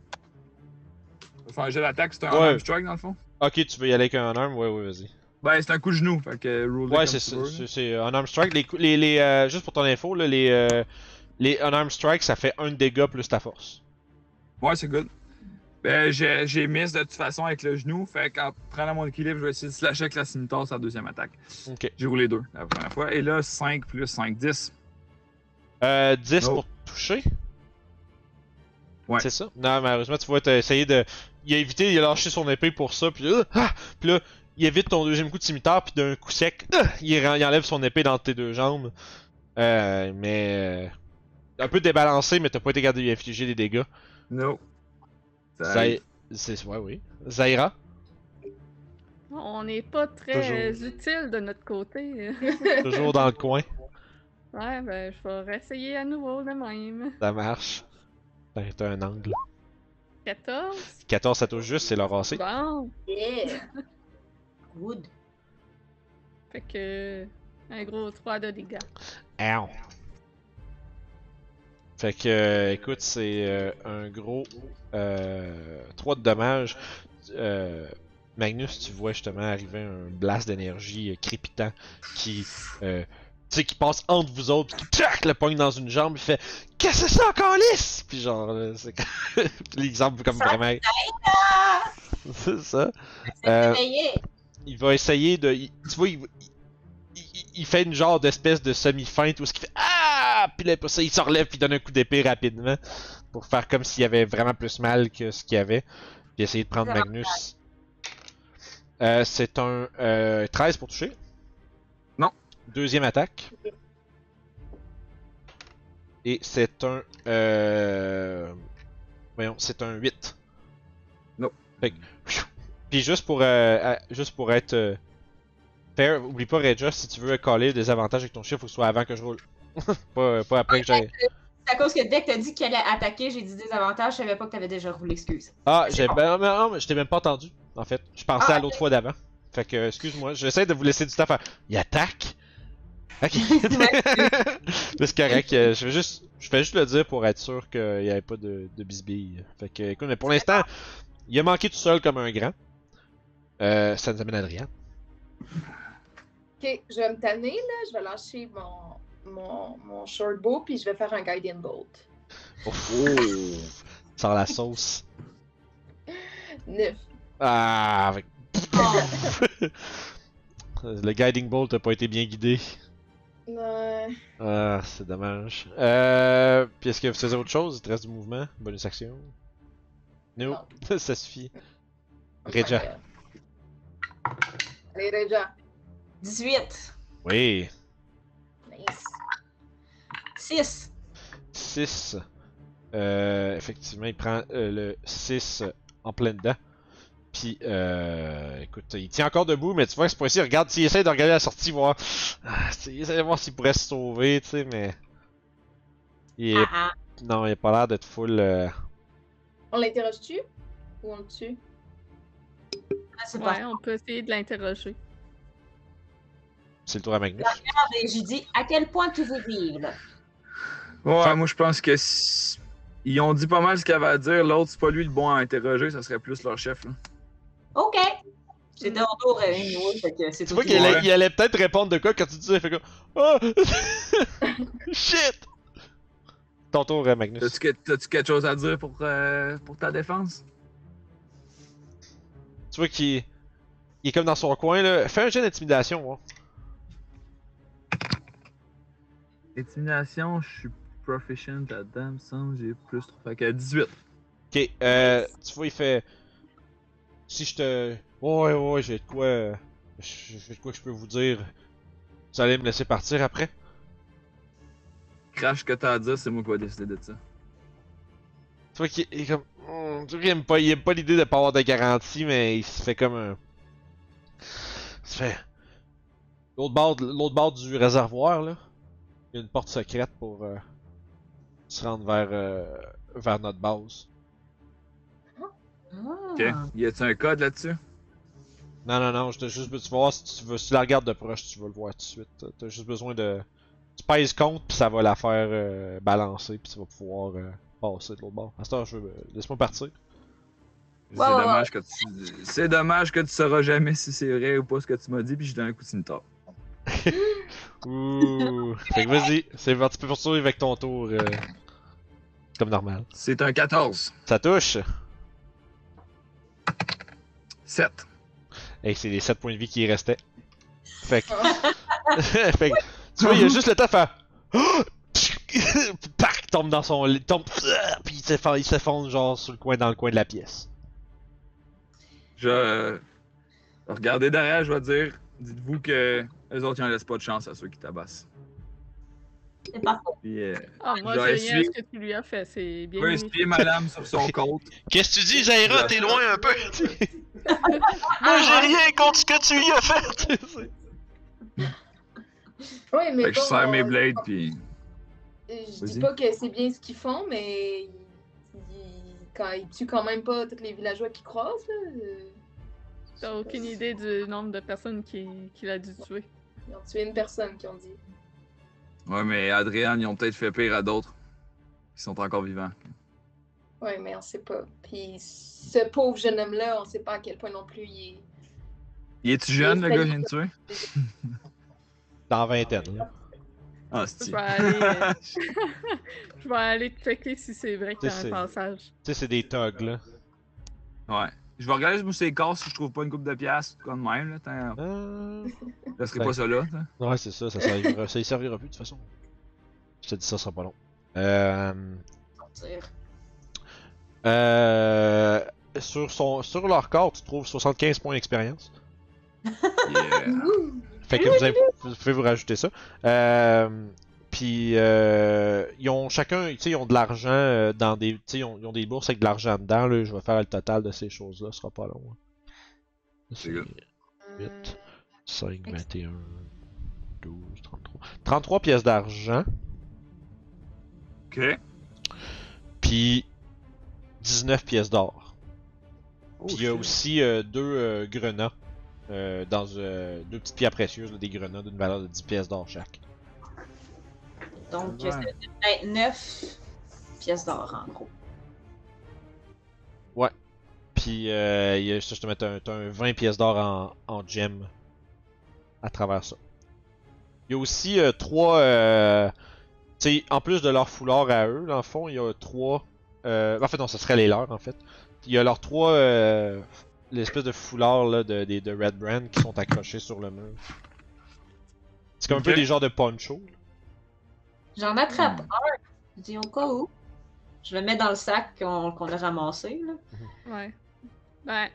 Enfin, j'ai l'attaque, c'est un Ouais. arm strike, dans le fond. Ok, tu veux y aller avec un arm? Ouais, vas-y. Ben, c'est un coup de genou, fait que roll Ouais, c'est un arm strike. Juste pour ton info, là, les unarmed strike, ça fait 1 dégât plus ta force. Ouais, c'est good. Ben, j'ai miss de toute façon avec le genou, fait qu'en prenant mon équilibre, je vais essayer de slasher avec la scimitar sa deuxième attaque. Ok. J'ai roulé 2 la première fois, et là, 5 plus 5, 10. 10 Oh. pour toucher? Ouais. C'est ça? Non, malheureusement, tu vois, t'as essayé de. Il a lâché son épée pour ça, puis là, il évite ton deuxième coup de cimetière, puis d'un coup sec, il enlève son épée dans tes deux jambes. un peu débalancé, mais t'as pas été capable de lui infliger des dégâts. No. Ça Zai... arrive. Ouais, oui. Zaira? On n'est pas très Toujours. utile de notre côté. Toujours dans le coin. Ouais, ben, je vais réessayer à nouveau de même. Ça marche. T'as un angle. 14. 14, ça touche juste, c'est leur AC. Bon. Yeah! Good. Fait que. Un gros 3 de dégâts. Ow. Fait que, écoute, c'est un gros 3 de dommages. Magnus, tu vois justement arriver un blast d'énergie crépitant qui, tu sais, qui passe entre vous autres, puis qui tchac, le pogne dans une jambe, il fait qu'est-ce que c'est ça, calice? Puis genre, c'est l'exemple comme vraiment. C'est ça. Réveillé! Il va essayer de. Tu vois, il fait une genre d'espèce de semi-feinte où ce qu'il fait ah! Puis là, pour ça, il se relève puis il donne un coup d'épée rapidement pour faire comme s'il avait vraiment plus mal que ce qu'il y avait. Puis essayer de prendre Magnus. C'est un 13 pour toucher. Non. Deuxième attaque. Et c'est un. Voyons, c'est un 8. Non. Fait que, puis juste pour être fair, oublie pas Regia, si tu veux caller des avantages avec ton chiffre, faut que ce soit avant que je roule. pas après que j'aille. C'est à cause que dès que t'as dit qu'elle allait attaquer, j'ai dit des avantages, je savais pas que t'avais déjà roulé, excuse. Ah, C'est bon. non, mais je t'ai même pas entendu, en fait. Je pensais Ah, à l'autre fois d'avant. Fait que, excuse-moi, j'essaie de vous laisser du temps à faire. Il attaque? Ok. C'est correct, je fais juste le dire pour être sûr qu'il n'y avait pas de bisbille. Fait que, écoute, mais pour l'instant, il a manqué tout seul comme un grand. Ça nous amène à Adrien. Ok, je vais me tanner, là. Je vais lâcher mon short bow, puis je vais faire un guiding bolt. Ouf. Sans la sauce. 9. Ah, avec... Oh. Le guiding bolt n'a pas été bien guidé. Ouais. Ah, c'est dommage. Puis est-ce que vous faisiez autre chose? Il te reste du mouvement? Bonus action? No. Ça suffit. Regia. Allez, Regia. 18. Oui. Nice. 6. 6. Effectivement, il prend le 6 en plein dedans. Puis, écoute, il tient encore debout, mais tu vois que c'est pas ici. Regarde, s'il essaie de regarder la sortie, voir. Il essaie de voir s'il pourrait se sauver, tu sais, mais. Il est... Non, il a pas l'air d'être full. On l'interroge-tu? Ou on le tue? Ah, c'est Ouais, on peut essayer de l'interroger. C'est le tour à Magnus. Et j'ai dit à quel point tu veux vivre. Ouais, moi je pense que ils ont dit pas mal ce qu'il avait à dire. L'autre, c'est pas lui le bon à interroger, ça serait plus leur chef. Là. Ok. C'est de retour à une fait que c'est Tu tout. vois qu'il allait peut-être répondre de quoi quand tu dis ça, il fait comme. Oh! Shit! Ton tour, Magnus. T'as-tu quelque chose à dire pour ta défense? Tu vois qu'il il est comme dans son coin, là. Fais un jet d'intimidation, ouais. Intimidation, je suis proficient là-dedans, me semble, j'ai plus 3. Fait que 18. Ok, tu vois, il fait. Si je te. Ouais, j'ai de quoi. J'ai de quoi que je peux vous dire. Vous allez me laisser partir après? Crash, ce que t'as à dire, c'est moi qui vais décider de ça. Tu vois qu'il est comme. Tu vois qu'il aime pas l'idée de pas avoir de garantie, mais il se fait comme un. Il se fait. L'autre bord du réservoir, là. Il y a une porte secrète pour se rendre vers notre base. Ok. Y a-tu un code là-dessus? Non, tu vas voir si tu la regardes de proche, tu vas le voir tout de suite. T'as juste besoin de. Tu pèses compte, puis ça va la faire balancer, puis tu vas pouvoir passer de l'autre bord. À ce temps, laisse-moi partir. C'est dommage que tu sauras jamais si c'est vrai ou pas ce que tu m'as dit, puis je donne un coup de cimetière. Ouh. Fait que vas-y, c'est parti pour poursuivre avec ton tour. Comme normal. C'est un 14. Ça touche. 7. Et c'est les 7 points de vie qui restaient. Fait que. Fait que. Tu vois, il y a juste le temps de faire. Pac! Tombe dans son lit. Tombe. Puis il s'effondre genre dans le coin de la pièce. Regardez derrière, je vais dire. Dites-vous que les autres, ils en laissent pas de chance à ceux qui tabassent. C'est pas faux. Puis, Ah, moi, je vais j'ai rien à essuyer- ce que tu lui as fait. C'est bien je vais mérité. essuyer ma lame sur son côte. Qu'est-ce que tu dis, Zaira? T'es loin un peu! Moi, j'ai rien contre ce que tu y as fait! Oui, mais Fait que je bon, serre mes blades, puis. je dis Vas-y. pas que c'est bien ce qu'ils font, mais quand ils tuent quand même pas tous les villageois qui croisent, là. T'as aucune idée du nombre de personnes qu'il a dû tuer. Ils ont tué une personne, qui ont dit. Ouais, mais Adrien, ils ont peut-être fait pire à d'autres. Qui sont encore vivants. Ouais, mais on sait pas. Puis ce pauvre jeune homme-là, on sait pas à quel point non plus il est. Il est-tu jeune, le gars que je viens de tuer? Dans vingtaine, là. Ah, Je c'est vais aller, je vais aller checker si c'est vrai qu'il y a C'est- un passage. Tu sais, c'est des thugs, là. Ouais. Je vais regarder sur ses corps si je trouve pas une coupe de piastres, comme même, là. Je serai Ben. pas ça là, t'sais. Ouais, c'est ça, ça y servira plus de toute façon. Je te dis ça sera pas long. Sur leur corps, tu trouves 75 points d'expérience. Yeah. Fait que vous pouvez vous rajouter ça. Puis ils ont chacun, tu sais, ils ont de l'argent dans des, tu sais, ils ont des bourses avec de l'argent dedans. Là, je vais faire le total de ces choses-là, ce sera pas long. Hein. C'est good. 8, 5, 21, 12, 33. 33 pièces d'argent, Ok. puis 19 pièces d'or. Oh, Puis il y a shit. aussi deux grenats, dans deux petites pierres précieuses, là, des grenats d'une valeur de 10 pièces d'or chaque. Donc, Ouais. c'est 9 pièces d'or, en gros. Puis, justement, t'as un 20 pièces d'or en gem à travers ça. Il y a aussi trois. Tu sais, en plus de leur foulard à eux, dans le fond, il y a trois. En fait, non, ce serait les leurs, en fait. Il y a leurs trois. L'espèce de foulard là, de Red Brand qui sont accrochés sur le mur. C'est comme un peu Ok. des genres de poncho. J'en attrape un. Je dis au cas où. Je le mets dans le sac qu'on a ramassé, là. Ouais. Ben,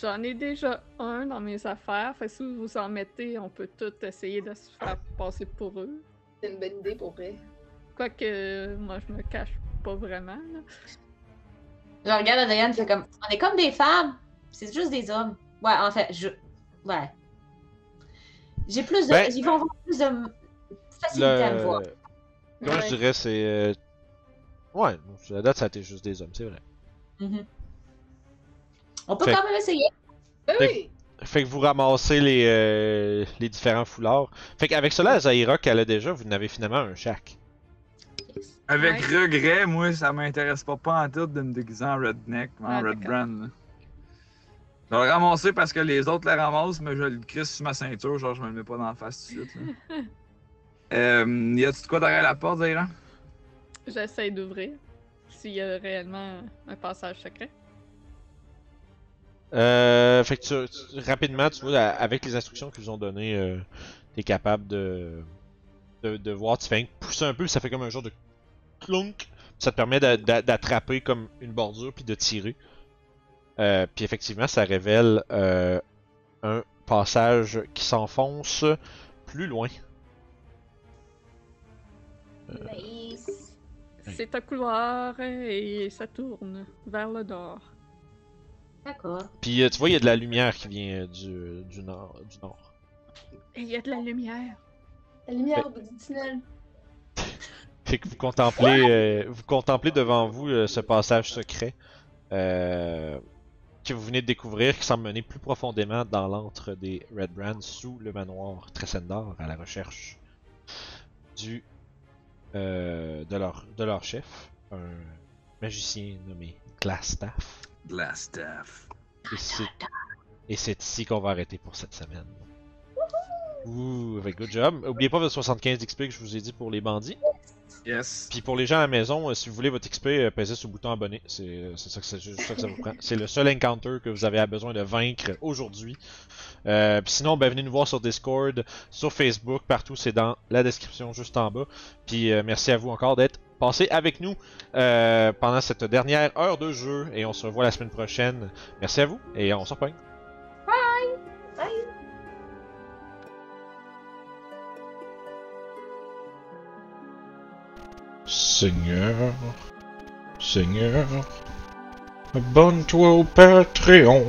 j'en ai déjà un dans mes affaires. Fait que si vous en mettez, on peut tout essayer de se faire passer pour eux. C'est une bonne idée pour vrai. Quoique, moi, je me cache pas vraiment. Là. Je regarde Adrien, c'est comme. On est comme des femmes. C'est juste des hommes. Ouais, en fait, ouais. J'ai plus de. Ben, Ils vont avoir plus de facilité à me voir. Moi, je dirais, c'est. Ouais, à la date, ça a été juste des hommes, c'est vrai. Mhm. On peut Fait- quand même essayer. Ben oui! Fait que vous ramassez les différents foulards. Fait qu'avec cela, Zaira qu'elle a déjà, vous en avez finalement un chaque. Avec Ouais. regret, moi, ça m'intéresse pas en tout de me déguiser en redneck, en Ah, red d'accord. brand. Là. Je vais le ramasser parce que les autres le ramassent, mais je le crisse sur ma ceinture, genre je me le mets pas dans la face tout de suite. Là. Y a-tu de quoi derrière la porte, Zaira? J'essaie d'ouvrir. S'il y a réellement un passage secret. Fait que rapidement, tu vois, avec les instructions qu'ils vous ont données, t'es capable de voir. Tu fais rien que pousser un peu, ça fait comme un genre de clunk. Ça te permet d'attraper comme une bordure puis de tirer. Puis effectivement, ça révèle un passage qui s'enfonce plus loin. Nice! C'est un couloir et ça tourne vers le nord. D'accord. Puis tu vois, il y a de la lumière qui vient du nord. Et il y a de la lumière. La lumière au bout du tunnel. Fait que vous contemplez devant vous ce passage secret que vous venez de découvrir, qui semble mener plus profondément dans l'antre des Red Brands sous le manoir Tressendar à la recherche de leur chef, un magicien nommé Glastaff. Glastaff. Et c'est ici qu'on va arrêter pour cette semaine. Ouh, avec good job. Oubliez pas votre 75 d'XP que je vous ai dit pour les bandits. Yes. Puis pour les gens à la maison, si vous voulez votre XP, pèsez sur le bouton abonné. C'est juste ça que ça vous prend. C'est le seul encounter que vous avez besoin de vaincre aujourd'hui. Puis sinon, ben, venez nous voir sur Discord, sur Facebook, partout. C'est dans la description juste en bas. Puis merci à vous encore d'être passé avec nous pendant cette dernière heure de jeu. Et on se revoit la semaine prochaine. Merci à vous et on se reprend. Bye! Seigneur, Seigneur, abonne-toi au Patreon.